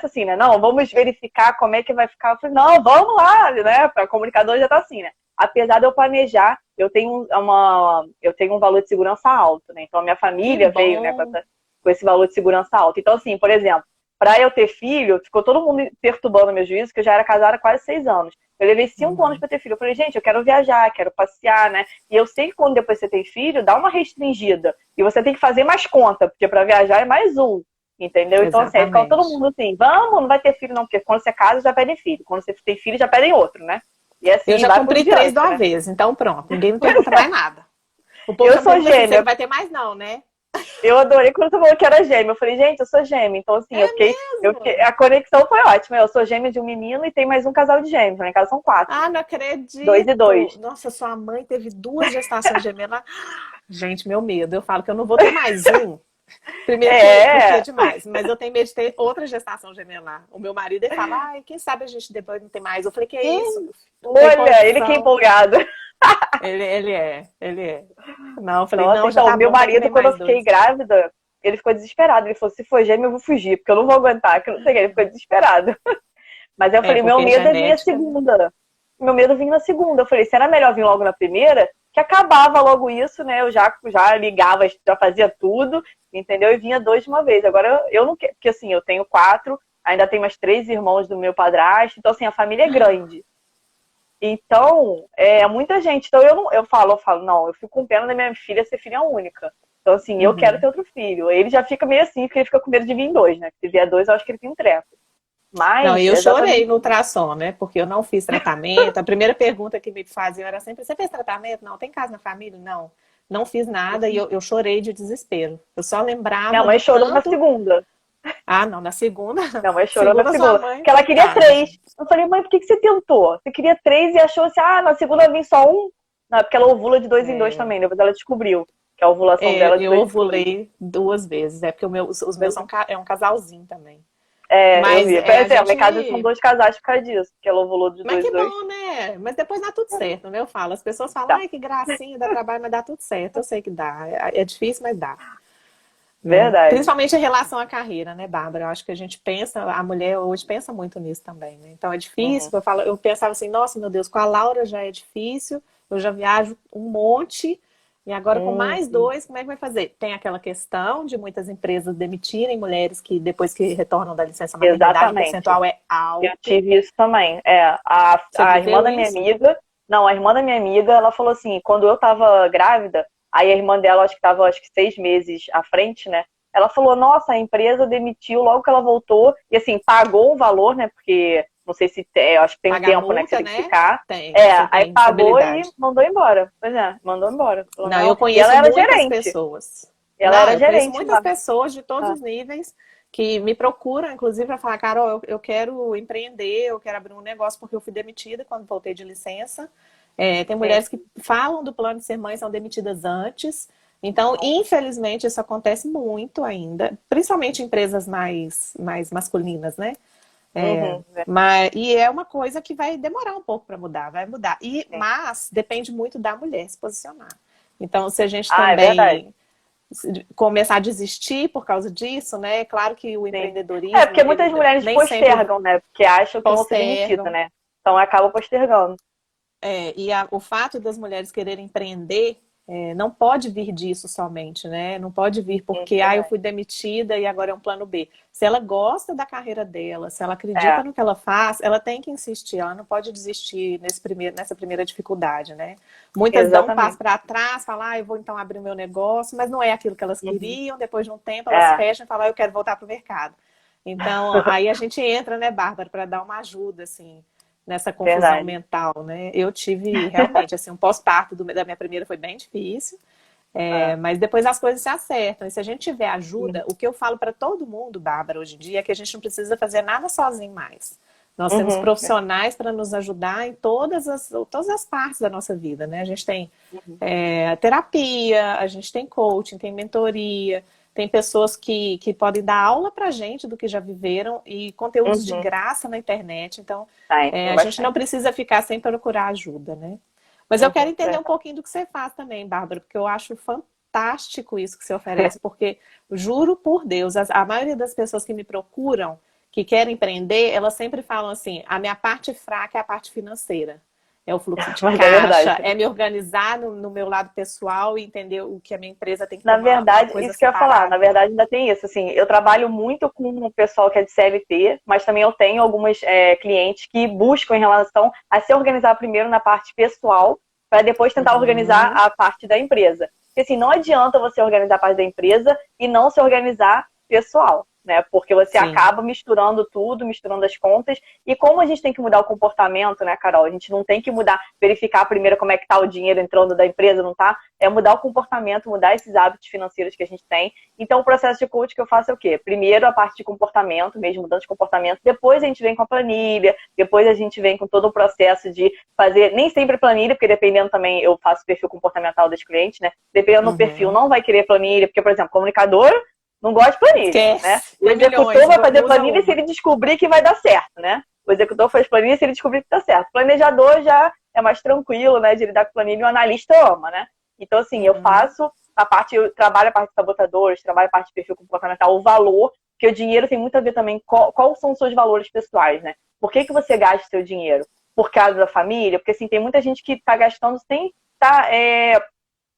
assim, né? Não, vamos verificar como é que vai ficar. Eu falei, não, vamos lá, né? O comunicador já tá assim, né? Apesar de eu planejar, eu tenho um valor de segurança alto, né? Então a minha que família veio, né, com bom. esse valor de segurança alto. Então, assim, por exemplo, para eu ter filho, ficou todo mundo perturbando meu juízo, que eu já era casada há quase 6 anos. Eu levei 5 anos Uhum. para ter filho. Eu falei, gente, eu quero viajar, quero passear, né? E eu sei que quando depois você tem filho, dá uma restringida. E você tem que fazer mais conta, porque para viajar é mais um. Entendeu? Então, assim, aí ficava todo Exatamente. mundo assim, vamos, não vai ter filho, não, porque quando você casa, já pedem filho. Quando você tem filho, já pedem outro, né? E Eu assim já vai por cumpri 3 de diante, uma né? vez, então pronto, ninguém me pergunta mais nada. O povo Eu tá me sou perguntando assim, você não gêmea. vai ter mais não, né? Eu adorei quando você falou que era gêmea. Eu falei, gente, eu sou gêmea. Então, assim, É mesmo? a conexão foi ótima. Eu sou gêmea de um menino e tem mais um casal de gêmeos. Lá em casa são 4. Ah, não 2 e 2. acredito! Nossa, sua mãe teve 2 gestações gemelas. Gente, meu medo. Eu falo que eu não vou ter mais um. Primeiro porque é É, demais, mas eu tenho medo de ter outra gestação gemelar. O meu marido ele fala, ai, quem sabe a gente depois não tem mais. Eu falei, que é isso? Não tem olha, ele que é condição. empolgado. Ele é. Não, eu falei, Nossa, não, já então, tá meu bom, vai marido, comer quando eu mais fiquei 2. grávida, ele ficou desesperado. Ele falou, se for gêmeo, eu vou fugir, porque eu não vou aguentar, que eu não sei o que. Ele ficou desesperado. Mas aí eu É, falei, meu porque medo é vir a genética, né? segunda. Meu medo é vir na segunda. Eu falei, será melhor vir logo na primeira? Que acabava logo isso, né? Eu já ligava, já fazia tudo, entendeu? E vinha 2 de uma vez. Agora eu não quero, porque assim, eu tenho 4, ainda tenho mais 3 irmãos do meu padrasto, então assim, a família é grande. Então, é muita gente. Então eu falo, não, eu fico com pena da minha filha ser filha única. Então, assim, eu quero Uhum. ter outro filho. Ele já fica meio assim, porque ele fica com medo de vir 2, né? Se vier 2, eu acho que ele tem um treco. Não, Mas, e eu chorei exatamente. no ultrassom, né? Porque eu não fiz tratamento. A primeira pergunta que me faziam era sempre: você fez tratamento? Não. Tem caso na família? Não. Não fiz nada e eu chorei de desespero. Eu só Minha lembrava mãe do chorou na tanto. segunda. Ah, não, na segunda. Minha mãe chorou na Segunda, sua segunda. mãe, Porque ela queria coitada. 3. Eu falei, mãe, por que você tentou? Você queria 3 e achou assim, na segunda vem só um? Não, porque ela ovula de 2 em 2 É, também. Depois ela descobriu que a ovulação dela é de eu 2 em 2. ovulei 2 vezes. É porque os meus são, é um casalzinho também. É, eu Mas vi. Por a exemplo, em casa são gente. 2 casais por causa disso. Porque ela ovulou de Mas 2 em que 2. bom, né? Mas depois dá tudo certo, né? Eu falo. As pessoas falam, Tá, ai, que gracinha, dá trabalho, mas dá tudo certo. Eu sei que dá. É difícil, mas dá. Né? verdade. Principalmente em relação à carreira, né, Bárbara? Eu acho que a gente pensa, a mulher hoje pensa muito nisso também, né? Então é difícil. Uhum. Eu pensava assim, nossa, meu Deus, com a Laura já é difícil, eu já viajo um monte, e agora com mais Uhum. 2, como é que vai fazer? Tem aquela questão de muitas empresas demitirem mulheres que depois que retornam da licença maternidade, o Exatamente. percentual é Eu alto. tive isso também. Você A irmã viveu da minha isso? amiga, não, a irmã da minha amiga, ela falou assim, quando eu tava grávida, aí a irmã dela, acho que tava, 6 meses à frente, né? Ela falou, nossa, a empresa demitiu logo que ela voltou, e assim, pagou o valor, né? Porque, não sei se, acho que tem um Pagar tempo, né, que você multa, tem que né? ficar. Tem, você Aí tem pagou e estabilidade. mandou embora. Pois é, mandou embora. Falou, Não, não. eu E ela conheço era muitas gerente. pessoas. Ela Não, era eu conheço gerente muitas lá. pessoas de todos Ah, os níveis que me procuram, inclusive, para falar, Carol, eu quero empreender, eu quero abrir um negócio porque eu fui demitida quando voltei de licença. Tem sim. mulheres que falam do plano de ser mãe, são demitidas antes. Então, infelizmente, isso acontece muito ainda, principalmente em empresas mais masculinas, né? Uhum, E é uma coisa que vai demorar um pouco para mudar, vai mudar. sim. Mas depende muito da mulher se posicionar. Então, se a gente Ah, é verdade. também começar a desistir por causa disso, né? Claro que o Sim. empreendedorismo, Porque muitas ele mulheres nem sempre postergam, né? Porque acham que vão ser demitidas, postergam. né? Então acaba postergando. O fato das mulheres quererem empreender não pode vir disso somente, né? Não pode vir Sim, porque eu verdade. fui demitida e agora é um plano B. Se ela gosta da carreira dela, se ela acredita É, no que ela faz, ela tem que insistir, ela não pode desistir nessa primeira dificuldade, né? Muitas dão um passo exatamente. para trás, falam, eu vou então abrir o meu negócio, mas não é aquilo que elas Uhum. queriam, depois de um tempo elas É, fecham e falam, eu quero voltar para o mercado. Então, aí a gente entra, né, Bárbara, para dar uma ajuda, assim, nessa confusão verdade. mental, né? Eu tive realmente, assim, um pós-parto da minha primeira foi bem difícil, É. mas depois as coisas se acertam. E se a gente tiver ajuda, Uhum. o que eu falo para todo mundo, Bárbara, hoje em dia, é que a gente não precisa fazer nada sozinho mais. Nós temos Uhum. profissionais para nos ajudar em todas as partes da nossa vida, né? A gente tem Uhum. terapia, a gente tem coaching, tem mentoria, tem pessoas que podem dar aula para a gente do que já viveram e conteúdos de Uhum. graça na internet. Então, Tem a gente não bastante. precisa ficar sem procurar ajuda, né? Mas eu quero Uhum. entender um Verdade. pouquinho do que você faz também, Bárbara, porque eu acho fantástico isso que você oferece, porque juro por Deus, a maioria das pessoas que me procuram, que querem empreender, elas sempre falam assim: a minha parte fraca é a parte financeira. É o fluxo de Mas é verdade. caixa, é me organizar no meu lado pessoal e entender o que a minha empresa tem que ter Na uma verdade, coisa isso que eu ia falar, na separada. verdade ainda tem isso, assim, eu trabalho muito com o pessoal que é de CLT, mas também eu tenho algumas clientes que buscam em relação a se organizar primeiro na parte pessoal, para depois tentar organizar Uhum. a parte da empresa. Porque assim, não adianta você organizar a parte da empresa e não se organizar pessoal. né? Porque você Sim. acaba misturando tudo, misturando as contas. E como a gente tem que mudar o comportamento, né, Carol? A gente não tem que mudar, verificar primeiro como é que tá o dinheiro entrando da empresa, não tá? É mudar o comportamento, mudar esses hábitos financeiros que a gente tem. Então, o processo de coach que eu faço é o quê? Primeiro, a parte de comportamento, mesmo mudança de comportamento. Depois, a gente vem com a planilha. Depois, a gente vem com todo o processo de fazer, nem sempre planilha, porque dependendo também, eu faço perfil comportamental dos clientes, né? Dependendo do perfil, Uhum. não vai querer planilha, porque, por exemplo, comunicador não gosta de planilha, né? Esquece. O Tem executor milhões, vai não fazer usa planilha se uma. ele descobrir que vai dar certo, né? O executor faz planilha se ele descobrir que dá certo. O planejador já é mais tranquilo, né, de lidar com planilha, e o analista ama, né? Então, assim, eu Uhum. faço a parte, eu trabalho a parte de sabotadores, trabalho a parte de perfil comportamental, o valor, porque o dinheiro tem muito a ver também quais são os seus valores pessoais, né? Por que você gasta o seu dinheiro? Por causa da família? Porque, assim, tem muita gente que tá gastando sem estar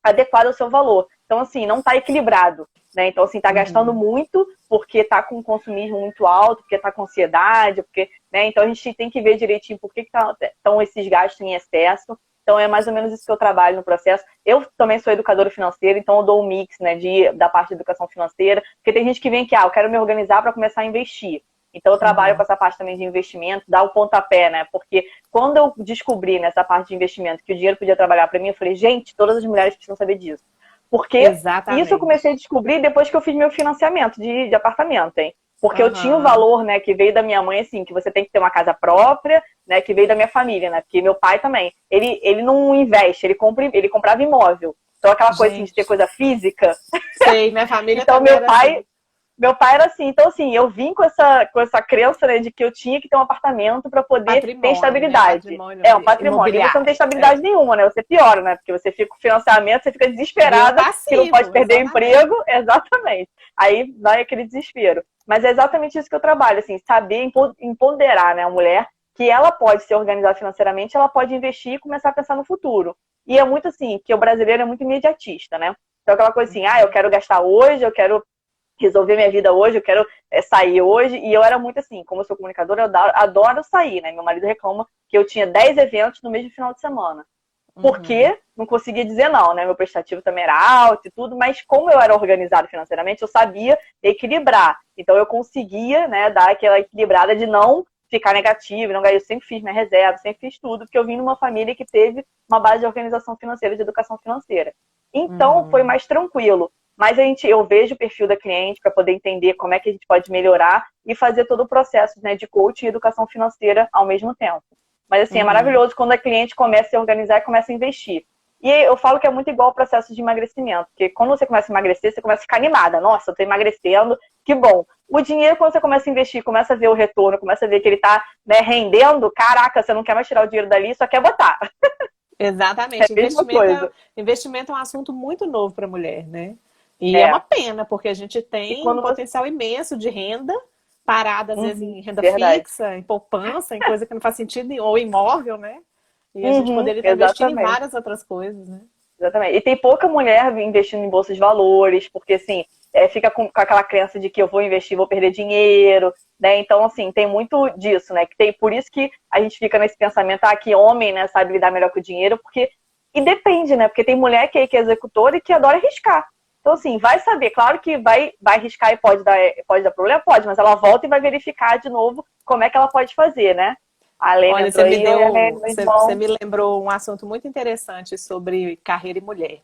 adequado ao seu valor. Então, assim, não está equilibrado, né? Então, assim, está gastando Uhum. muito porque está com um consumismo muito alto, porque está com ansiedade, porque, né? Então, a gente tem que ver direitinho por que estão esses gastos em excesso. Então, é mais ou menos isso que eu trabalho no processo. Eu também sou educadora financeira, então eu dou um mix, né, da parte de educação financeira, porque tem gente que vem que, eu quero me organizar para começar a investir. Então, eu trabalho com Uhum. essa parte também de investimento, dar o pontapé, né? Porque quando eu descobri nessa parte de investimento que o dinheiro podia trabalhar para mim, eu falei, gente, todas as mulheres precisam saber disso. Porque isso eu Exatamente. comecei a descobrir depois que eu fiz meu financiamento de apartamento, hein? Porque eu tinha um Aham. valor, né, que veio da minha mãe, assim, que você tem que ter uma casa própria, né, que veio da minha família, né? Porque meu pai também, ele não investe, ele comprava imóvel. Então aquela coisa assim, de ter Gente, coisa física. sei, minha família Então também era assim. meu pai era assim, então assim, eu vim com essa crença, né, de que eu tinha que ter um apartamento para poder ter Patrimônio, né? estabilidade. Patrimônio É um patrimônio. E você não tem imobiliário. estabilidade É. nenhuma, né? Você piora, né? Porque você fica com financiamento, você fica Vira um desesperada, que não pode passivo, perder o exatamente. emprego. Exatamente. Aí vai aquele desespero. Mas é exatamente isso que eu trabalho, assim, saber empoderar, né, a mulher, que ela pode se organizar financeiramente, ela pode investir e começar a pensar no futuro. E é muito assim, que o brasileiro é muito imediatista, né? Então aquela coisa assim, eu Uhum. quero gastar hoje, eu quero resolver minha vida hoje, eu quero sair hoje. E eu era muito assim, como eu sou comunicadora, eu adoro sair, né? Meu marido reclama que eu tinha 10 eventos no mesmo final de semana. Uhum. Porque não conseguia dizer não, né? Meu prestativo também era alto e tudo, mas como eu era organizado financeiramente, eu sabia equilibrar. Então eu conseguia, né, dar aquela equilibrada de não ficar negativo, não, eu sempre fiz minha reserva, sempre fiz tudo, porque eu vim numa família que teve uma base de organização financeira, de educação financeira. Então foi Uhum. mais tranquilo. Mas eu vejo o perfil da cliente para poder entender como é que a gente pode melhorar e fazer todo o processo, né, de coaching e educação financeira ao mesmo tempo. Mas assim, é Uhum. maravilhoso quando a cliente começa a se organizar e começa a investir. E eu falo que é muito igual ao processo de emagrecimento, porque quando você começa a emagrecer, você começa a ficar animada. Nossa, eu estou emagrecendo, que bom. O dinheiro, quando você começa a investir, começa a ver o retorno, começa a ver que ele está, né, rendendo, caraca, você não quer mais tirar o dinheiro dali, só quer botar. É Exatamente. a mesma coisa. Investimento é um assunto muito novo para a mulher, né? E é uma É. pena, porque a gente E tem um quando você. potencial imenso de renda, parada às vezes Uhum, em renda verdade. fixa, em poupança, em coisa que não faz sentido, ou imóvel, né? E a gente Uhum, poderia estar investindo em exatamente. várias outras coisas, né? Exatamente. E tem pouca mulher investindo em bolsas de valores, porque assim, fica com aquela crença de que eu vou investir, vou perder dinheiro, né? Então, assim, tem muito disso, né? Que tem, por isso que a gente fica nesse pensamento, que homem, né, sabe lidar melhor com o dinheiro, porque. E depende, né? Porque tem mulher que é executora e que adora arriscar. Então, assim, vai saber, claro que vai arriscar e pode dar problema, pode, mas ela volta e vai verificar de novo como é que ela pode fazer, né? A Lene Olha, entrou aí, eu e meu você irmão. me lembrou um assunto muito interessante sobre carreira e mulher.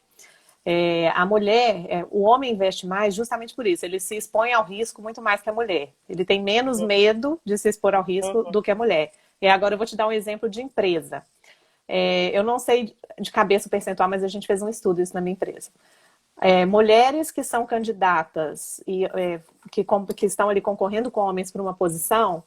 A mulher, o homem investe mais justamente por isso. Ele se expõe ao risco muito mais que a mulher. Ele tem menos medo de se expor ao risco Uhum, do que a mulher. E agora eu vou te dar um exemplo de empresa. Eu não sei de cabeça o percentual, mas a gente fez um estudo isso na minha empresa. Mulheres que são candidatas e que estão ali concorrendo com homens para uma posição,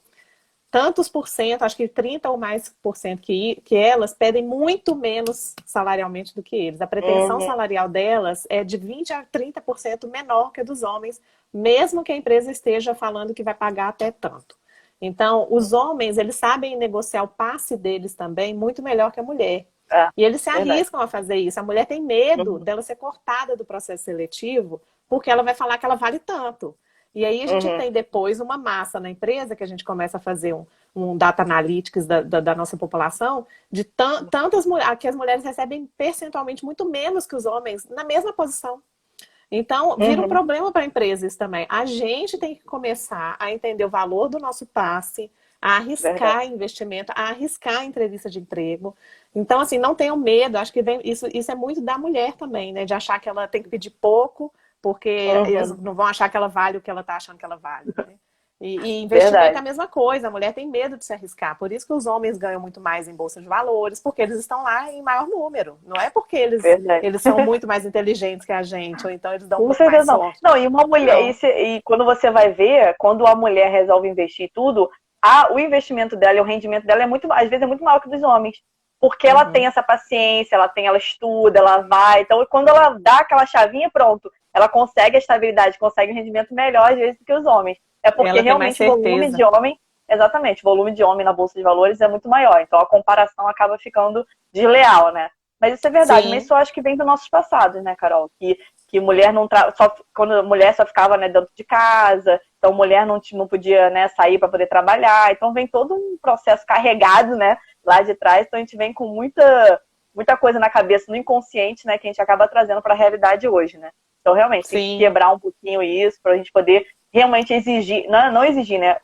tantos por cento, acho que 30 ou mais por cento que elas pedem muito menos salarialmente do que eles. A pretensão uhum, salarial delas é de 20 a 30% menor que a dos homens, mesmo que a empresa esteja falando que vai pagar até tanto. Então, os homens, eles sabem negociar o passe deles também muito melhor que a mulher. é, E eles se verdade. arriscam a fazer isso. A mulher tem medo Uhum, dela ser cortada do processo seletivo porque ela vai falar que ela vale tanto. E aí a gente uhum, tem depois uma massa na empresa que a gente começa a fazer um data analytics da nossa população, de tantas mulheres, que as mulheres recebem percentualmente muito menos que os homens na mesma posição. Então, vira um problema para a empresa isso também. A gente tem que começar a entender o valor do nosso passe, a Verdade. arriscar investimento, a arriscar entrevista de emprego. Então, assim, não tenham medo. Acho que isso é muito da mulher também, né? De achar que ela tem que pedir pouco, porque eles Uhum. não vão achar que ela vale o que ela está achando que ela vale, né? E investimento é Verdade. a mesma coisa, a mulher tem medo de se arriscar. Por isso que os homens ganham muito mais em bolsa de valores, porque eles estão lá em maior número. Não é porque Verdade. eles são muito mais inteligentes que a gente, ou então eles dão Com muito mais certeza não. sorte. Não, e uma mulher, Não. e quando você vai ver, quando a mulher resolve investir tudo, o investimento dela e o rendimento dela é muito, às vezes é muito maior que o dos homens. Porque ela tem Uhum. essa paciência, ela estuda, ela vai. Então, quando ela dá aquela chavinha, pronto, ela consegue a estabilidade, consegue um rendimento melhor, às vezes, do que os homens. É porque Ela tem mais realmente o volume certeza. de homem, exatamente, o volume de homem na Bolsa de Valores é muito maior. Então, a comparação acaba ficando desleal, né? Mas isso é verdade, mas Sim. isso eu acho que vem dos nossos passados, né, Carol? Que mulher não só quando a mulher só ficava, né, dentro de casa, então mulher não podia, né, sair para poder trabalhar, então vem todo um processo carregado, né, lá de trás, então a gente vem com muita coisa na cabeça, no inconsciente, né, que a gente acaba trazendo para a realidade hoje, né? Então realmente tem que Sim. quebrar um pouquinho isso para a gente poder realmente exigir, não exigir, né,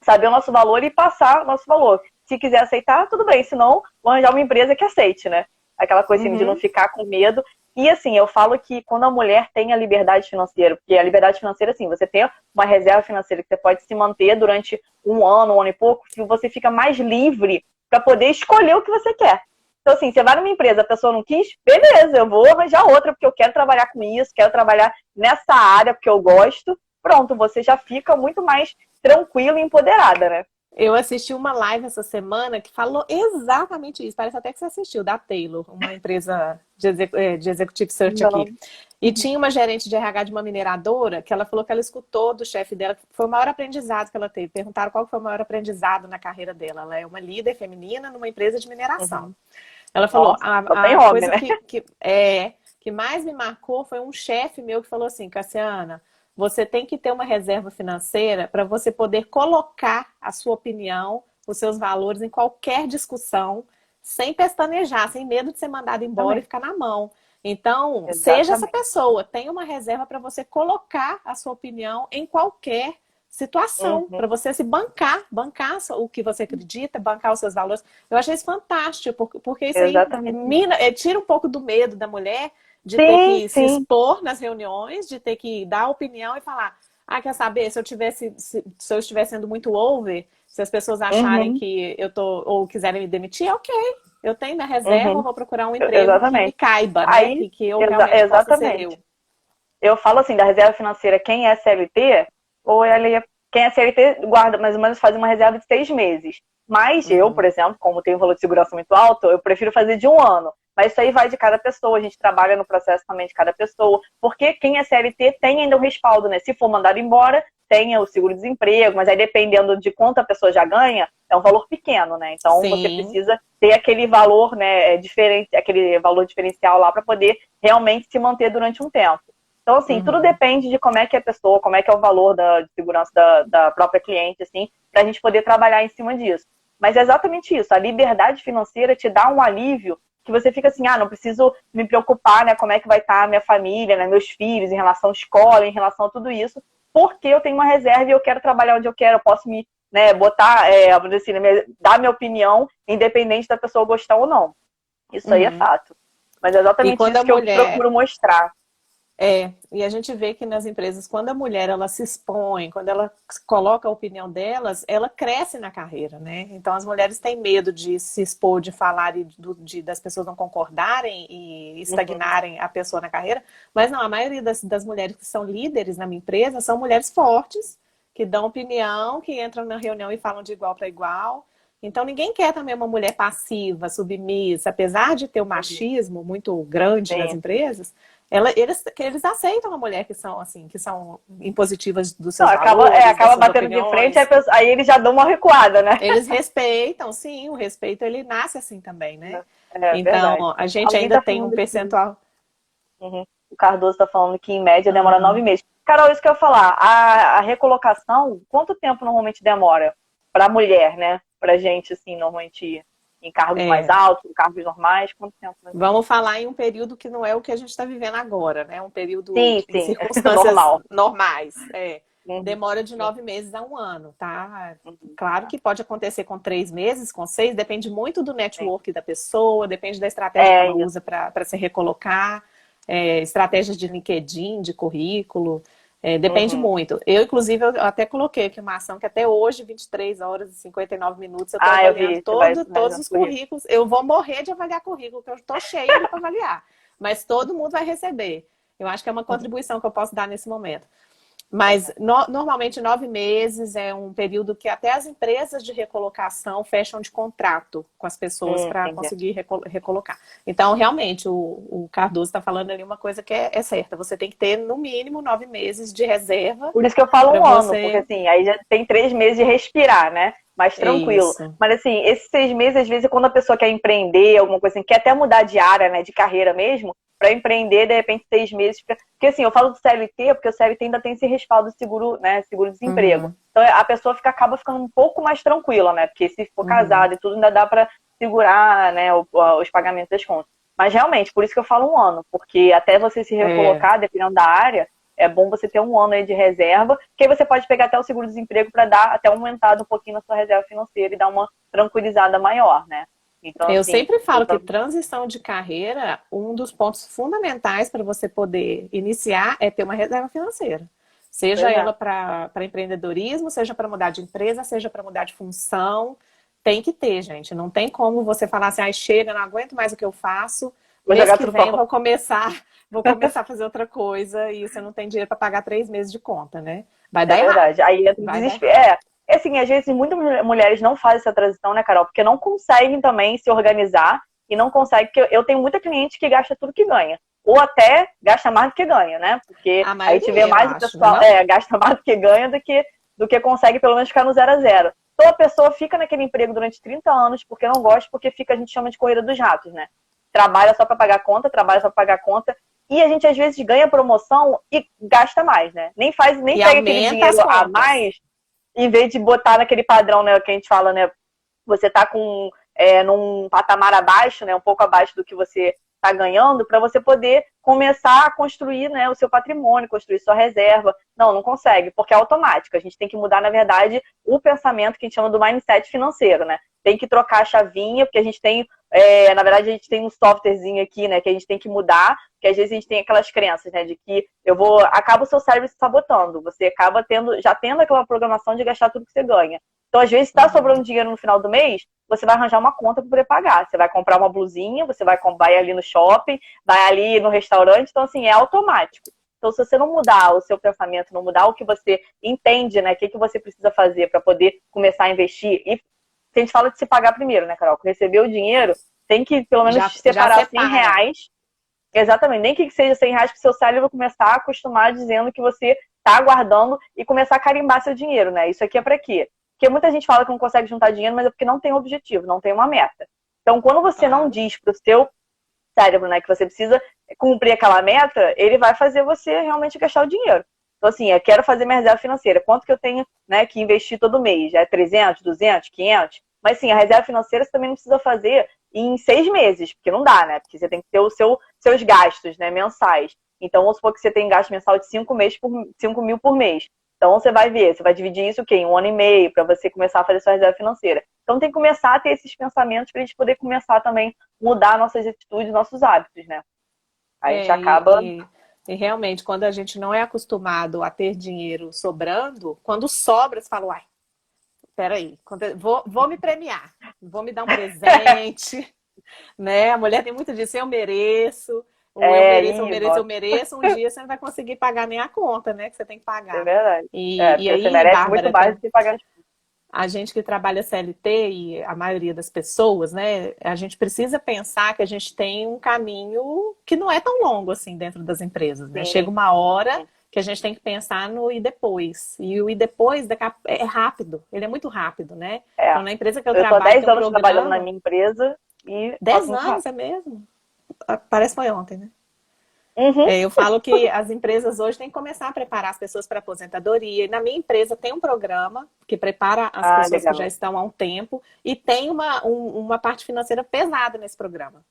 saber o nosso valor e passar o nosso valor. Se quiser aceitar, tudo bem, senão vou arranjar uma empresa que aceite, né? Aquela coisa assim, de não Uhum. ficar com medo. E assim, eu falo que quando a mulher tem a liberdade financeira, porque a liberdade financeira, assim, você tem uma reserva financeira que você pode se manter durante um ano e pouco, que você fica mais livre para poder escolher o que você quer. Então, assim, você vai numa empresa, a pessoa não quis, beleza, eu vou arranjar outra, porque eu quero trabalhar com isso, quero trabalhar nessa área, porque eu gosto. Pronto, você já fica muito mais tranquila e empoderada, né? Eu assisti uma live essa semana que falou exatamente isso. Parece até que você assistiu, da Taylor, uma empresa de executive search aqui. Não. E tinha uma gerente de RH de uma mineradora que ela falou que ela escutou do chefe dela, que foi o maior aprendizado que ela teve. Perguntaram qual foi o maior aprendizado na carreira dela. Ela é uma líder feminina numa empresa de mineração. Uhum. Ela falou, Nossa, só tem a homem, coisa né? que mais me marcou foi um chefe meu que falou assim, Cassiana, você tem que ter uma reserva financeira para você poder colocar a sua opinião, os seus valores em qualquer discussão, sem pestanejar, sem medo de ser mandado embora e Exatamente. ficar na mão. Então, seja essa Exatamente. pessoa, tenha uma reserva para você colocar a sua opinião em qualquer situação, para Uhum. você se bancar o que você acredita, bancar os seus valores. Eu achei isso fantástico, porque isso aí Exatamente. tira um pouco do medo da mulher de ter Sim, que se sim. expor nas reuniões, de ter que dar opinião e falar, quer saber, se eu estiver sendo muito over, se as pessoas acharem Uhum. que eu tô, ou quiserem me demitir, ok. Eu tenho minha reserva, eu Uhum. vou procurar um emprego que me Exatamente. caiba, né? Aí, Que eu realmente possa ser exatamente. eu. Eu falo assim, da reserva financeira, quem é CLT, ou quem é CLT guarda mais ou menos faz uma reserva de 6 meses. Mas eu, por Uhum. exemplo, como tenho um valor de segurança muito alto, eu prefiro fazer de um ano. Mas isso aí vai de cada pessoa, a gente trabalha no processo também de cada pessoa, porque quem é CLT tem ainda um respaldo, né? Se for mandado embora, tem o seguro-desemprego, mas aí dependendo de quanto a pessoa já ganha, é um valor pequeno, né? Então você Sim. precisa ter aquele valor, né, diferente, aquele valor diferencial lá para poder realmente se manter durante um tempo. Então, assim, tudo Uhum. depende de como é que é a pessoa, como é que é o valor de segurança da própria cliente, assim, para a gente poder trabalhar em cima disso. Mas é exatamente isso, a liberdade financeira te dá um alívio que você fica assim, não preciso me preocupar, né, como é que vai estar a minha família, né, meus filhos, em relação à escola, em relação a tudo isso, porque eu tenho uma reserva e eu quero trabalhar onde eu quero, eu posso me, né, botar, vamos dizer assim, dar minha opinião, independente da pessoa gostar ou não. Isso aí é Uhum. fato. Mas é E exatamente quando a isso que eu mulher procuro mostrar. e a gente vê que nas empresas, quando a mulher ela se expõe, quando ela coloca a opinião delas, ela cresce na carreira, né? Então as mulheres têm medo de se expor, de falar e das pessoas não concordarem e Uhum. estagnarem a pessoa na carreira, mas não, a maioria das mulheres que são líderes na minha empresa são mulheres fortes, que dão opinião, que entram na reunião e falam de igual para igual. Então ninguém quer também uma mulher passiva, submissa, apesar de ter o Uhum. machismo muito grande nas Sim. empresas, eles aceitam a mulher que são assim, que são impositivas dos Não, seus valores, das acaba suas batendo de frente, opiniões. aí eles já dão uma recuada, né? Eles respeitam, sim, o respeito ele nasce assim também, né? É verdade. Então, a gente Alguém ainda tá tem um falando aqui. percentual. Uhum. O Cardoso tá falando que em média demora Ah, 9 meses. Carol, isso que eu ia falar. A recolocação, quanto tempo normalmente demora? Pra mulher, né? Pra gente, assim, normalmente em cargos mais É. altos, em cargos normais? Quanto tempo? Vamos falar em um período que não é o que a gente está vivendo agora, né? Um período Sim, em sim, circunstâncias normal. normais. É. Uhum, Demora de sim, 9 meses a um ano, tá? uhum, Claro tá, que pode acontecer com 3 meses, com 6, depende muito do sim. network da pessoa, depende da estratégia que É ela isso. usa para se recolocar, estratégias de LinkedIn, de currículo, depende Uhum. muito. Eu, inclusive, eu até coloquei aqui uma ação que até hoje, 23 horas e 59 minutos, eu estou Ah, eu avaliando vi, você vai todos finalizando os por isso. currículos. Eu vou morrer de avaliar currículo, porque eu estou cheia ali para avaliar. Mas todo mundo vai receber. Eu acho que é uma contribuição que eu posso dar nesse momento. Mas Uhum. normalmente 9 meses é um período que até as empresas de recolocação fecham de contrato com as pessoas para Entendi. conseguir recolocar. Então, realmente, o Cardoso está falando ali uma coisa que é certa. Você tem que ter, no mínimo, 9 meses de reserva Por isso que eu falo para um ano, porque você. assim, aí já tem 3 meses de respirar, né? Mais É tranquilo. isso. Mas assim, esses 6 meses, às vezes, quando a pessoa quer empreender, alguma coisa assim, quer até mudar de área, né, de carreira mesmo, para empreender, de repente, 6 meses. Porque assim, eu falo do CLT, porque o CLT ainda tem esse respaldo do seguro, né, seguro-desemprego. Uhum, Então a pessoa acaba ficando um pouco mais tranquila, né? Porque se for uhum. casado e tudo, ainda dá para segurar, né, os pagamentos das contas. Mas realmente, por isso que eu falo um ano, porque até você se É, recolocar, dependendo da área, é bom você ter um ano aí de reserva, que aí você pode pegar até o seguro-desemprego para dar até aumentado um pouquinho na sua reserva financeira e dar uma tranquilizada maior, né? Então, eu assim, sempre eu falo que também. transição de carreira, um dos pontos fundamentais para você poder iniciar é ter uma reserva financeira. Seja Pois é. ela para empreendedorismo, seja para mudar de empresa, seja para mudar de função. Tem que ter, gente. Não tem como você falar assim, ai, chega, não aguento mais o que eu faço. Vou Mês jogar que tudo vem fora. vou começar a fazer outra coisa e você não tem dinheiro para pagar 3 meses de conta, né? Vai É dar errado. verdade. Aí entra o Vai dar desespero. errado. É assim, às vezes muitas mulheres não fazem essa transição, né, Carol? Porque não conseguem também se organizar e não conseguem. Porque eu tenho muita cliente que gasta tudo que ganha. Ou até gasta mais do que ganha, né? Porque A a gente vê maioria, eu mais o acho, não é pessoal, não? gasta mais do que ganha do que consegue pelo menos ficar no zero a zero. Então a pessoa fica naquele emprego durante 30 anos porque não gosta, porque fica, a gente chama de corrida dos ratos, né? Trabalha só para pagar conta, trabalha só para pagar conta. E a gente às vezes ganha promoção e gasta mais, né? Nem E pega aquele aumenta dinheiro as a contas. mais em vez de botar naquele padrão, né, que a gente fala, né, você tá num patamar abaixo, né, um pouco abaixo do que você está ganhando, para você poder começar a construir, né, o seu patrimônio, construir sua reserva. Não, não consegue, porque é automático. A gente tem que mudar, na verdade, o pensamento que a gente chama do mindset financeiro, né? Tem que trocar a chavinha, porque a gente tem, na verdade, a gente tem um softwarezinho aqui, né, que a gente tem que mudar, que às vezes a gente tem aquelas crenças, né, de que acaba o seu cérebro se sabotando, você acaba já tendo aquela programação de gastar tudo que você ganha. Então, às vezes, está sobrando Uhum. dinheiro no final do mês, você vai arranjar uma conta para poder pagar. Você vai comprar uma blusinha, você vai ali no shopping, vai ali no restaurante. Então, assim, é automático. Então, se você não mudar o seu pensamento, não mudar o que você entende, né? O que você precisa fazer para poder começar a investir. E a gente fala de se pagar primeiro, né, Carol? Receber o dinheiro, tem que pelo menos Já separar 100 separa. reais. Exatamente, nem que seja 100 reais, que seu cérebro começar a acostumar dizendo que você está guardando e começar a carimbar seu dinheiro, né? Isso aqui é para quê? Porque muita gente fala que não consegue juntar dinheiro, mas é porque não tem objetivo, não tem uma meta. Então, quando você não Claro. diz para o seu cérebro, né, que você precisa cumprir aquela meta, ele vai fazer você realmente gastar o dinheiro. Então, assim, eu quero fazer minha reserva financeira. Quanto que eu tenho, né, que investir todo mês? É 300, 200, 500? Mas, sim, a reserva financeira você também não precisa fazer em 6 meses, porque não dá, né? Porque você tem que ter seus gastos, né, mensais. Então, vamos supor que você tem gasto mensal de 5 mil por mês. Então, você vai ver, você vai dividir isso o quê? Em um ano e meio, para você começar a fazer sua reserva financeira. Então, tem que começar a ter esses pensamentos para a gente poder começar também mudar nossas atitudes, nossos hábitos, né? A gente É, acaba. e realmente, quando a gente não é acostumado a ter dinheiro sobrando, quando sobra, você fala, uai, peraí, vou me premiar, vou me dar um presente, né? A mulher tem muito disso, eu mereço, ou eu mereço, eu mereço, eu Nossa, mereço, um dia você não vai conseguir pagar nem a conta, né? Que você tem que é pagar. verdade. E Porque você aí, merece muito Bárbara, mais do que pagar as contas. a gente que trabalha CLT e a maioria das pessoas, né, a gente precisa pensar que a gente tem um caminho que não é tão longo assim dentro das empresas, né? Chega Sim, uma hora sim. que a gente tem que pensar no e depois. E o e depois é rápido, ele é muito rápido, né? É. Então, na empresa que eu Eu tô há trabalho, 10 tem um anos trabalhando na programa, minha empresa e passa dez muito anos rápido. é mesmo? Parece que foi ontem, né? Uhum. Eu falo que as empresas hoje têm que começar a preparar as pessoas para aposentadoria. E na minha empresa tem um programa que prepara as Ah, pessoas que já legal. estão há um tempo e tem uma parte financeira pesada nesse programa,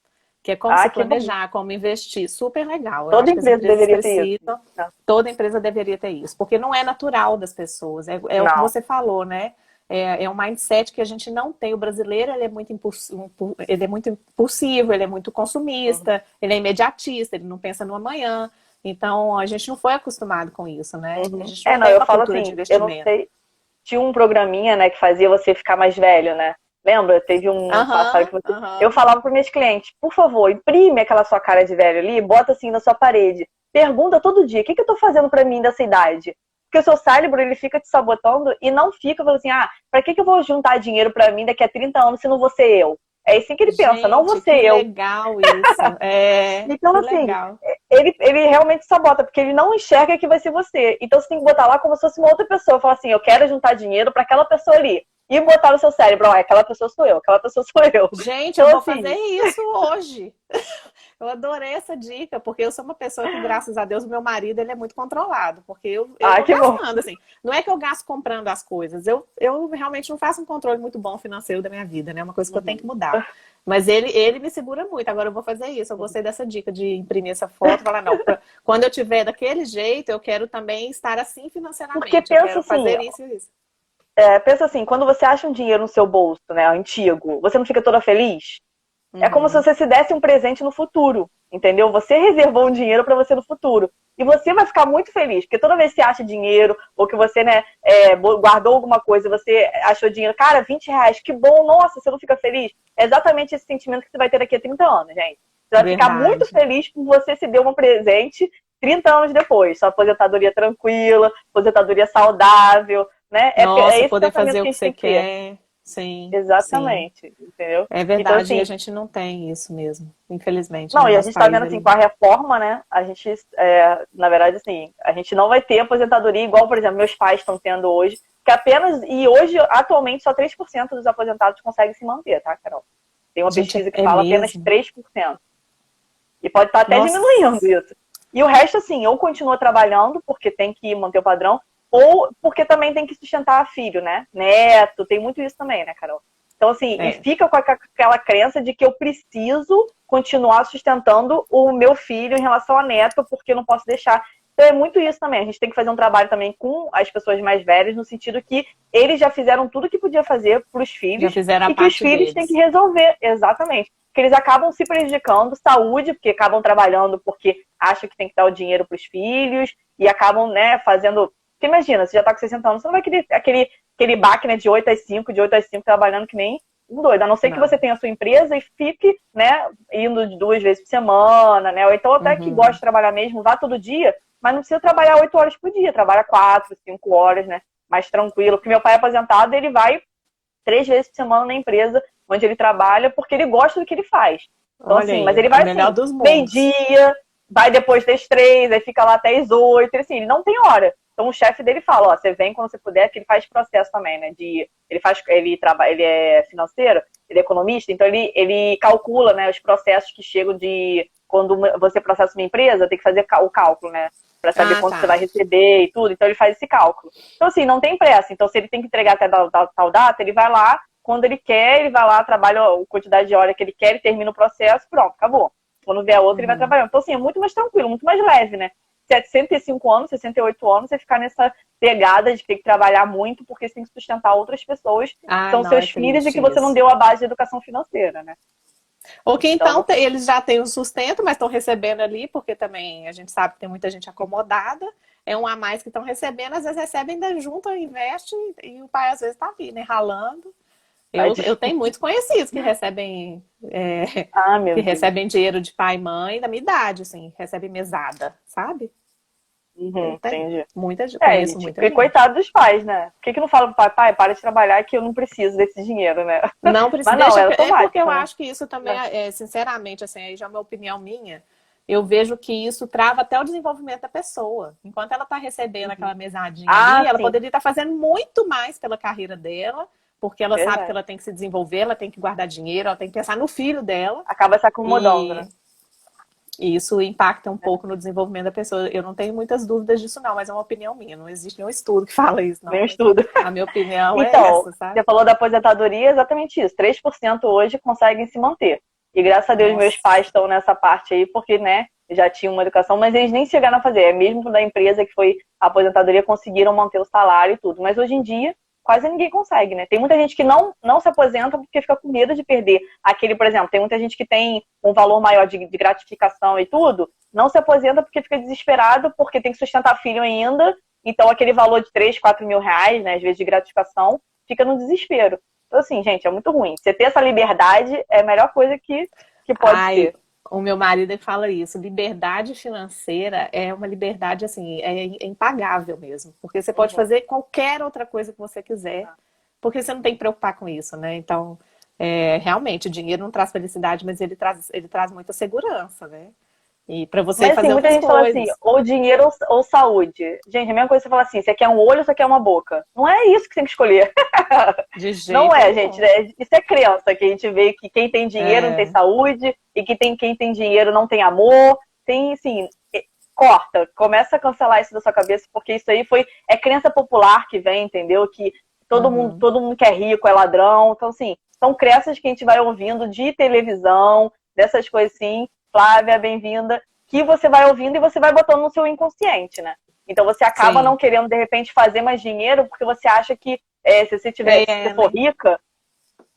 que é como se Ah, que bom. planejar, como investir. Super legal. Eu Toda acho que as empresa empresas deveria ter isso. precisam, Não. toda empresa deveria ter isso, porque não é natural das pessoas. É o que Não. você falou, né? É um mindset que a gente não tem. O brasileiro, ele é muito impulsivo, ele é muito Uhum. consumista, ele é imediatista, ele não pensa no amanhã. Então, a gente não foi acostumado com isso, né? A Uhum. gente não É, não, tem eu uma falo cultura de assim, eu não investimento. sei. Tinha um programinha, né, que fazia você ficar mais velho, né? Lembra? Teve um passado que Aham, você. Eu aham. falava para meus clientes, por favor, imprime aquela sua cara de velho ali, bota assim na sua parede. Pergunta todo dia, o que eu tô fazendo para mim dessa idade? Porque o seu cérebro, ele fica te sabotando e não fica falando assim, ah, pra que eu vou juntar dinheiro para mim daqui a 30 anos se não vou ser eu? É assim que ele pensa, não vou Gente, ser que eu. legal isso. É, Então, que assim, legal. ele realmente sabota, porque ele não enxerga que vai ser você. Então, você tem que botar lá como se fosse uma outra pessoa. Falar assim, eu quero juntar dinheiro para aquela pessoa ali. E botar no seu cérebro, ó, aquela pessoa sou eu, aquela pessoa sou eu. Gente, eu Então, vou fazer assim, isso hoje. Eu adorei essa dica, porque eu sou uma pessoa que, graças a Deus, o meu marido ele é muito controlado, porque eu ah, vou que bom. gastando, assim. Não é que eu gasto comprando as coisas, eu realmente não faço um controle muito bom financeiro da minha vida, né? É uma coisa que eu tenho que Uhum. mudar. Mas ele me segura muito, agora eu vou fazer isso. Eu gostei dessa dica de imprimir essa foto e falar, não, quando eu tiver daquele jeito, eu quero também estar assim Porque financeiramente, eu quero fazer isso e isso. pensa assim, quando você acha um dinheiro no seu bolso, né, antigo, você não fica toda feliz? É como se Uhum. você se desse um presente no futuro, entendeu? Você reservou um dinheiro para você no futuro. E você vai ficar muito feliz, porque toda vez que você acha dinheiro, ou que você, né, guardou alguma coisa, você achou dinheiro, cara, R$ 20, que bom, nossa, você não fica feliz? É exatamente esse sentimento que você vai ter daqui a 30 anos, gente. Você vai ficar muito Verdade. feliz por você se deu um presente 30 anos depois. Sua aposentadoria tranquila, aposentadoria saudável, né? É Nossa, esse poder pensamento fazer que o a que gente você tem que ter. quer. Sim, sim. Exatamente, entendeu? É Então, verdade, e a assim, gente não tem isso mesmo, infelizmente, não, né? e a Nosso gente está país, vendo assim, ele... com a reforma, né? A gente, na verdade, assim, a gente não vai ter aposentadoria igual, por exemplo, meus pais estão tendo hoje, que apenas, e hoje, atualmente, só 3% dos aposentados conseguem se manter, tá, Carol? Tem uma Gente, pesquisa que é fala apenas mesmo. 3%. E pode estar até diminuindo Nossa, isso. E o resto, assim, ou continua trabalhando, porque tem que manter o padrão, ou porque também tem que sustentar filho, né? Neto, tem muito isso também, né, Carol? Então, assim, e é. fica com aquela crença de que eu preciso continuar sustentando o meu filho em relação a neto, porque eu não posso deixar. Então, é muito isso também. A gente tem que fazer um trabalho também com as pessoas mais velhas, no sentido que eles já fizeram tudo que podia fazer para os Já filhos fizeram a e que os parte filhos têm que deles. resolver, exatamente. Que eles acabam se prejudicando, saúde, porque acabam trabalhando porque acham que tem que dar o dinheiro para os filhos e acabam, né, fazendo. Porque imagina, você já está com 60 anos, você não vai querer aquele baque, né, de 8 às 5, de 8 às 5, trabalhando que nem um doido. A não ser que você Não. tenha a sua empresa e fique, né, indo 2 vezes por semana, né, ou então até que gosta Uhum. de trabalhar mesmo, vá todo dia, mas não precisa trabalhar 8 horas por dia, trabalha 4, 5 horas, né, mais tranquilo. Porque meu pai é aposentado, ele vai 3 vezes por semana na empresa onde ele trabalha, porque ele gosta do que ele faz. Então, Olha assim, mas aí, ele o vai melhor assim, dos mundos. meio-dia, vai depois das 3, aí fica lá até as 8, assim, ele não tem hora. Então o chefe dele fala, ó, você vem quando você puder, que ele faz processo também, né? Ele é financeiro, ele é economista, então ele calcula, né, os processos que chegam de quando você processa uma empresa, tem que fazer o cálculo, né? Para saber Ah, quanto você vai tá. receber e tudo. Então ele faz esse cálculo. Então, assim, não tem pressa. Então, se ele tem que entregar até tal data, ele vai lá, quando ele quer, ele vai lá, trabalha a quantidade de hora que ele quer, ele termina o processo, pronto, acabou. Quando vier outro, ele vai Uhum. trabalhando. Então, assim, é muito mais tranquilo, muito mais leve, né? 65 anos, 68 anos, você ficar nessa pegada de ter que trabalhar muito porque você tem que sustentar outras pessoas que Ah, são não, é seus filhos e triste que você não isso. deu a base de educação financeira, né? Ou que Então, então você... eles já têm o sustento, mas estão recebendo ali, porque também a gente sabe que tem muita gente acomodada, é um a mais que estão recebendo, às vezes recebem ainda junto, investe e o pai às vezes está ali, né, ralando. Eu tenho muitos conhecidos Ah, que meu Deus. recebem dinheiro de pai e mãe da minha idade, assim, recebem mesada, sabe? Eu Uhum, tenho entendi. conheço Gente, muita porque gente. coitado dos pais, né? Por que não fala pro pai, pai, para de trabalhar que eu não preciso desse dinheiro, né? Não precisa, Mas não, é é porque eu automático, né? acho que isso também, sinceramente, assim, aí já é uma opinião minha, eu vejo que isso trava até o desenvolvimento da pessoa. Enquanto ela está recebendo Uhum. aquela mesadinha ali, Ah, ela sim, poderia estar fazendo muito mais pela carreira dela, porque ela sabe que verdade. ela tem que se desenvolver, ela tem que guardar dinheiro, ela tem que pensar no filho dela. Acaba se acomodando, E né? E isso impacta um pouco no desenvolvimento da pessoa. Eu não tenho muitas dúvidas disso, não, mas é uma opinião minha. Não existe nenhum estudo que fala isso, não. Meu estudo. A minha opinião é Então, essa, sabe? você falou da aposentadoria, exatamente isso. 3% hoje conseguem se manter. E graças a Deus meus Nossa. pais estão nessa parte aí, porque, né, já tinham uma educação, mas eles nem chegaram a fazer. É mesmo da empresa que foi a aposentadoria, conseguiram manter o salário e tudo. Mas hoje em dia, quase ninguém consegue, né? Tem muita gente que não se aposenta porque fica com medo de perder aquele, por exemplo, tem muita gente que tem um valor maior de gratificação e tudo, não se aposenta porque fica desesperado, porque tem que sustentar filho ainda, então aquele valor de 3, 4 mil reais, né, às vezes de gratificação, fica no desespero. Então, assim, gente, é muito ruim. Você ter essa liberdade é a melhor coisa que pode Ai, ter. o meu marido ele fala isso. Liberdade financeira é uma liberdade, assim, é impagável mesmo. Porque você pode Uhum. fazer qualquer outra coisa que você quiser, porque você não tem que preocupar com isso, né? Então, realmente, o dinheiro não traz felicidade, mas ele traz muita segurança, né? E para você Mas assim, fazer muita outras gente fala assim, coisas. ou dinheiro ou saúde. Gente, a mesma coisa que você fala assim, você quer um olho ou você quer uma boca? Não é isso que tem que escolher. De Não jeito é, gente. nenhum. Né? Isso é crença, que a gente vê que quem tem dinheiro não tem É, saúde, e que quem tem dinheiro não tem amor. Tem, assim, corta, começa a cancelar isso da sua cabeça, porque isso aí é crença popular que vem, entendeu? Que uhum, todo mundo que é rico é ladrão. Então, assim, são crenças que a gente vai ouvindo de televisão, dessas coisas assim. Flávia, bem-vinda. Que você vai ouvindo e você vai botando no seu inconsciente, né? Então você acaba não sim. querendo, de repente, fazer mais dinheiro, porque você acha que se você É, for né? rica,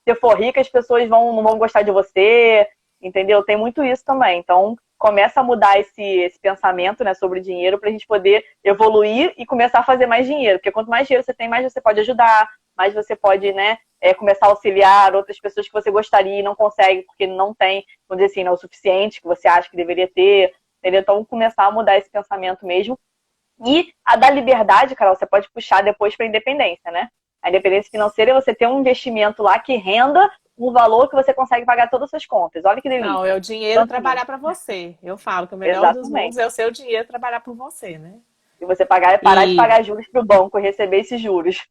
se for rica, as pessoas não vão gostar de você, entendeu? Tem muito isso também. Então, começa a mudar esse pensamento, né, sobre dinheiro para a gente poder evoluir e começar a fazer mais dinheiro. Porque quanto mais dinheiro você tem, mais você pode ajudar, mais você pode, né, começar a auxiliar outras pessoas que você gostaria e não consegue porque não tem, vamos dizer assim, não é o suficiente que você acha que deveria ter, entendeu? Então, começar a mudar esse pensamento mesmo. E a da liberdade, Carol, você pode puxar depois para a independência, né? A independência financeira é você ter um investimento lá que renda um valor que você consegue pagar todas as suas contas. Olha que Não, é delícia. o dinheiro Então, assim, trabalhar para você. Eu falo que o melhor dos mundos exatamente. é o seu dinheiro trabalhar por você, né? E você parar de E pagar juros para o banco e receber esses juros.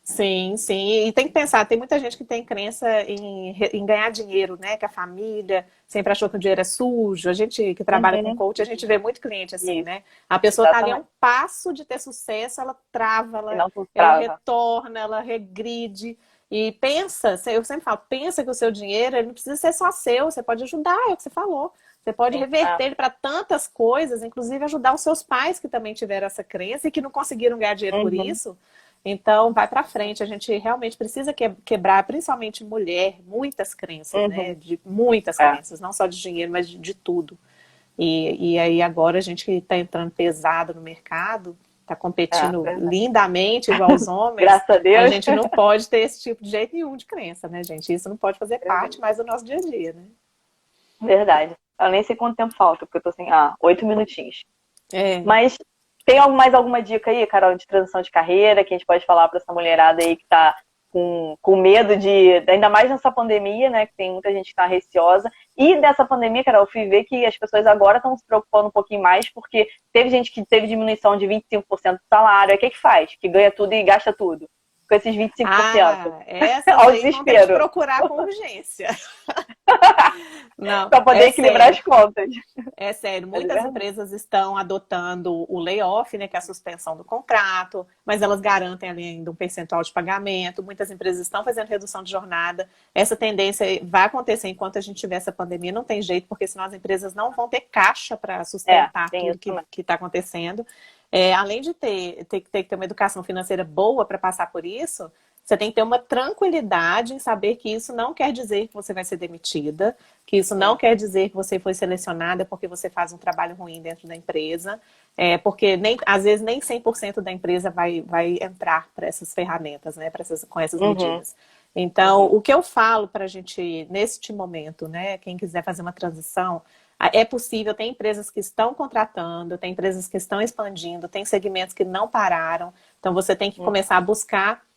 sim, sim. E tem que pensar, tem muita gente que tem crença em ganhar dinheiro, né? Que a família sempre achou que o dinheiro é sujo. A gente que trabalha com Uhum. coach, a gente vê muito cliente assim, Isso, né? A pessoa tá ali a um exatamente. passo de ter sucesso, ela trava, E ela, não tudo ela trava. retorna, ela regride. E pensa, eu sempre falo, pensa que o seu dinheiro ele não precisa ser só seu, você pode ajudar, é o que você falou. Você pode Sim. reverter ele para tantas coisas, inclusive ajudar os seus pais que também tiveram essa crença e que não conseguiram ganhar dinheiro por Uhum. isso. Então, vai para frente. A gente realmente precisa quebrar, principalmente mulher, muitas crenças, né? Uhum. De muitas É, crenças, não só de dinheiro, mas de tudo. E aí agora a gente que está entrando pesado no mercado, está competindo verdade. lindamente igual os homens, Graças a a Deus. gente não pode ter esse tipo de jeito nenhum de crença, né, gente? Isso não pode fazer parte mais do nosso dia a dia, né? Verdade. Eu nem sei quanto tempo falta, porque eu tô assim, 8 minutinhos. É. Mas tem mais alguma dica aí, Carol, de transição de carreira que a gente pode falar para essa mulherada aí que está com medo de, ainda mais nessa pandemia, né, que tem muita gente que está receosa. E dessa pandemia, Carol, eu fui ver que as pessoas agora estão se preocupando um pouquinho mais, porque teve gente que teve diminuição de 25% do salário. Aí o que faz? Que ganha tudo e gasta tudo com esses 25%. Ah, essas Ao aí vão ter que desespero, procurar com urgência. Não, para poder é equilibrar sério. as contas. É sério, É muitas verdade. empresas estão adotando o layoff, né, que é a suspensão do contrato, mas elas garantem ali ainda um percentual de pagamento. Muitas empresas estão fazendo redução de jornada. Essa tendência vai acontecer enquanto a gente tiver essa pandemia, não tem jeito, porque senão as empresas não vão ter caixa para sustentar Tem tudo isso que também. está acontecendo. Além de ter que ter uma educação financeira boa para passar por isso, você tem que ter uma tranquilidade em saber que isso não quer dizer que você vai ser demitida, que isso não quer dizer que você foi selecionada porque você faz um trabalho ruim dentro da empresa, porque às vezes nem 100% da empresa vai entrar para essas ferramentas, né, com essas Uhum, medidas. Então, uhum, o que eu falo para a gente, neste momento, né, quem quiser fazer uma transição, é possível, tem empresas que estão contratando, tem empresas que estão expandindo, tem segmentos que não pararam, então você tem que uhum, começar a buscar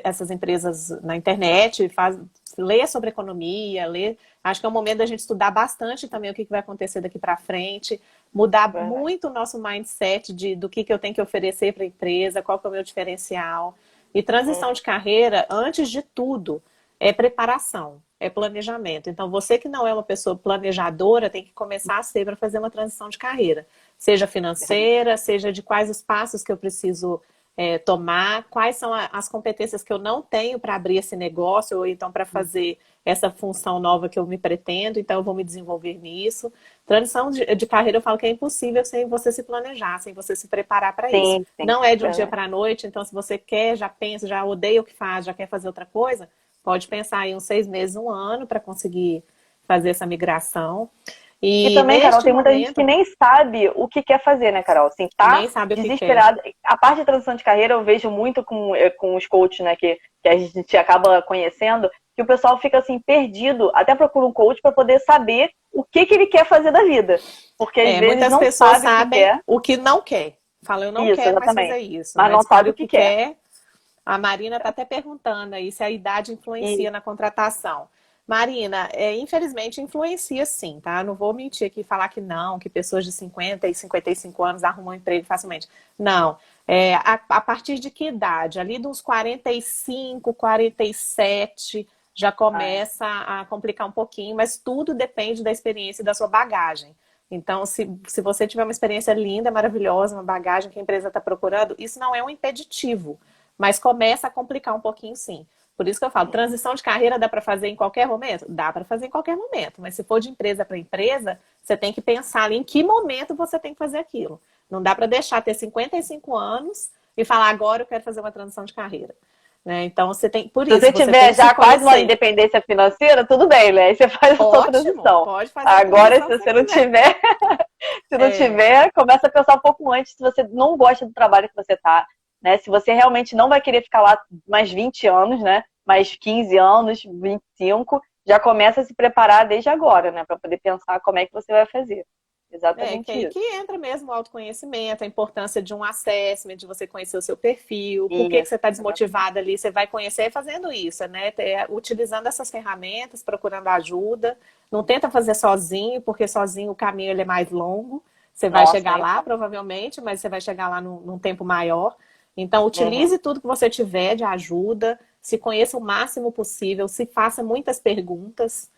essas empresas na internet, ler sobre economia, acho que é o momento da gente estudar bastante também o que vai acontecer daqui para frente, mudar verdade. muito o nosso mindset do que eu tenho que oferecer para a empresa, qual que é o meu diferencial. E transição Uhum, de carreira, antes de tudo, é preparação, é planejamento. Então, você que não é uma pessoa planejadora, tem que começar a ser para fazer uma transição de carreira. Seja financeira, seja de quais os passos que eu preciso tomar, quais são as competências que eu não tenho para abrir esse negócio, ou então para fazer essa função nova que eu me pretendo, então eu vou me desenvolver nisso. Transição de carreira, eu falo que é impossível sem você se planejar, sem você se preparar para isso. Sim, sim. Não é de um dia para a noite, então se você quer, já pensa, já odeia o que faz, já quer fazer outra coisa, pode pensar em uns 6 meses, um ano para conseguir fazer essa migração. E E também, Carol, neste tem muita gente que momento, nem sabe o que quer fazer, né, Carol? Assim, tá nem sabe o que quer. desesperada. A parte de transição de carreira eu vejo muito com os coaches, né, que a gente acaba conhecendo, que o pessoal fica assim, perdido, até procura um coach para poder saber o que ele quer fazer da vida. Porque às vezes Muitas não pessoas sabe o que sabem quer. o que não quer. Fala, eu não Isso, quero mais fazer exatamente. isso, Mas mas não sabe descobriu o o que que quer. quer. A Marina está até perguntando aí se a idade E, influencia na contratação. Marina, infelizmente influencia sim, tá? Não vou mentir aqui e falar que não, que pessoas de 50 e 55 anos arrumam emprego facilmente. Não. A partir de que idade? Ali dos 45, 47, já começa a complicar um pouquinho, mas tudo depende da experiência e da sua bagagem. Então, se você tiver uma experiência linda, maravilhosa, uma bagagem que a empresa está procurando, isso não é um impeditivo, mas começa a complicar um pouquinho sim. Por isso que eu falo, transição de carreira dá para fazer em qualquer momento? Dá para fazer em qualquer momento, mas se for de empresa para empresa, você tem que pensar ali em que momento você tem que fazer aquilo. Não dá para deixar ter 55 anos e falar, agora eu quero fazer uma transição de carreira. Né? Então, você tem, por se isso, você você tem tiver que se já quase uma conhecer. independência financeira, tudo bem, né? Aí você faz a sua Ótimo, transição. pode fazer a Agora, transição se se você você não quiser. tiver, se não tiver, começa a pensar um pouco antes se você não gosta do trabalho que você tá, né? Se você realmente não vai querer ficar lá mais 20 anos, né? Mais 15 anos, 25, já começa a se preparar desde agora, né? Para poder pensar como é que você vai fazer. Que Exatamente aí isso. que entra mesmo o autoconhecimento, a importância de um assessment, de você conhecer o seu perfil, por que Isso, você está exatamente. desmotivada ali, você vai conhecer fazendo isso, né? Utilizando essas ferramentas, procurando ajuda. Não tenta fazer sozinho, porque sozinho o caminho ele é mais longo. Você vai Nossa, chegar nem lá, fala. provavelmente, mas você vai chegar lá num tempo maior. Então, Uhum. utilize tudo que você tiver de ajuda, se conheça o máximo possível, se faça muitas perguntas,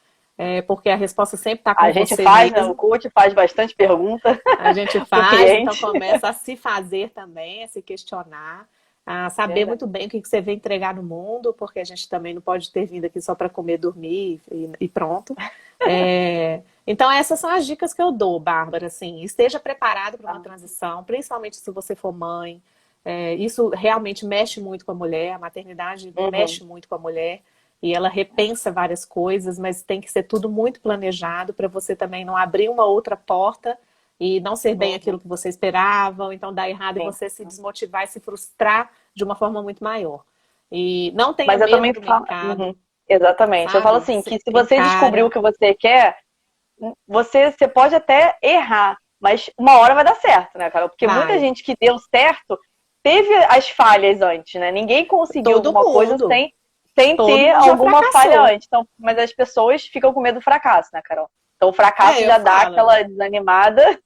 porque a resposta sempre está com A gente você faz, né? O mesmo. coach faz bastante pergunta A gente pro faz, então cliente. começa a se fazer também, a se questionar, a saber Verdade. muito bem o que você vem entregar no mundo, porque a gente também não pode ter vindo aqui só para comer, dormir e pronto. Então, essas são as dicas que eu dou, Bárbara. Assim, esteja preparado para uma Ah, transição, principalmente se você for mãe. Isso realmente mexe muito com a mulher, a maternidade uhum. mexe muito com a mulher. E ela repensa várias coisas, mas tem que ser tudo muito planejado para você também não abrir uma outra porta e não ser bem aquilo Uhum. que você esperava, ou então dar errado e Sim. você se desmotivar e se frustrar de uma forma muito maior. E não tenha Mas eu medo também do falo. Uhum. mercado, Exatamente. Eu falo sabe? assim, que se você descobrir o Encara. que você quer, você pode até errar, mas uma hora vai dar certo, né, Carol? Porque muita Vai. gente que deu certo teve as falhas antes, né? Ninguém conseguiu Todo alguma coisa mundo. sem Todo ter mundo já alguma falha fracassou. antes. Então, mas as pessoas ficam com medo do fracasso, né, Carol? Então o fracasso Eu já dá falo. aquela desanimada.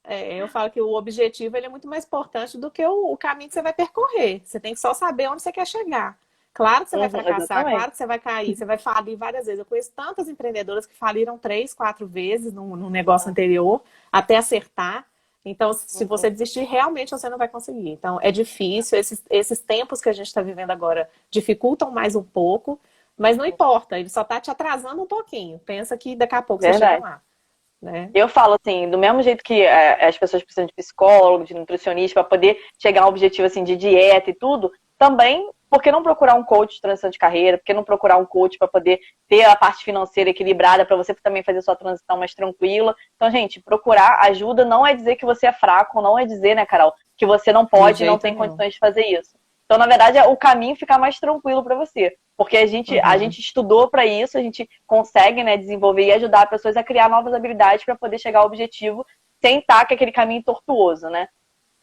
Eu falo que o objetivo ele é muito mais importante do que o caminho que você vai percorrer. Você tem que só saber onde você quer chegar. Claro que você vai Uhum, fracassar, exatamente. claro que você vai cair, você vai falir várias vezes. Eu conheço tantas empreendedoras que faliram 3, 4 vezes num negócio anterior, até acertar. Então, se você Uhum. desistir, realmente você não vai conseguir. Então, é difícil. Esses tempos que a gente está vivendo agora dificultam mais um pouco, mas não importa, ele só está te atrasando um pouquinho. Pensa que daqui a pouco você chega Verdade. lá, né? Eu falo assim, do mesmo jeito que as pessoas precisam de psicólogo, de nutricionista, para poder chegar a um objetivo assim de dieta e tudo, também, por que não procurar um coach de transição de carreira? Por que não procurar um coach para poder ter a parte financeira equilibrada, para você também fazer sua transição mais tranquila? Então, gente, procurar ajuda não é dizer que você é fraco, não é dizer, né, Carol, que você não De pode, não jeito tem nenhum. condições de fazer isso. Então, na verdade, o caminho fica mais tranquilo para você. Porque a Uhum. gente estudou para isso, a gente consegue, né, desenvolver e ajudar pessoas a criar novas habilidades para poder chegar ao objetivo sem estar com aquele caminho tortuoso, né?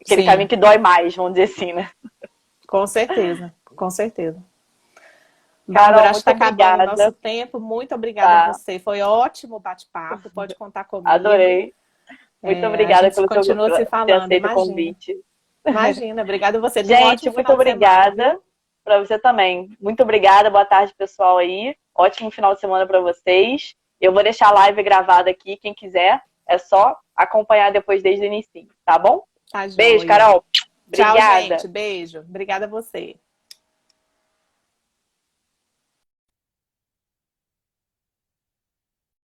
Aquele caminho Sim, que dói mais, vamos dizer assim, né? com certeza, com certeza. Carol, Bárbara, acho que muito está acabando o nosso obrigada. tempo. Muito obrigada a Tá, você. Foi ótimo o bate-papo. Pode contar comigo. adorei. Muito A obrigada gente pelo continua se ter falando. aceito o Imagina. convite. Imagina. Obrigada a você. Tenha um Gente, ótimo muito final de semana, obrigada. viu? Para você também. Muito obrigada, boa tarde, pessoal aí. Ótimo final de semana para vocês. Eu vou deixar a live gravada aqui, quem quiser, é só acompanhar depois desde o início, tá bom? Tá, Beijo, joia. Carol. Tchau, Obrigada. gente. Beijo. Obrigada a você.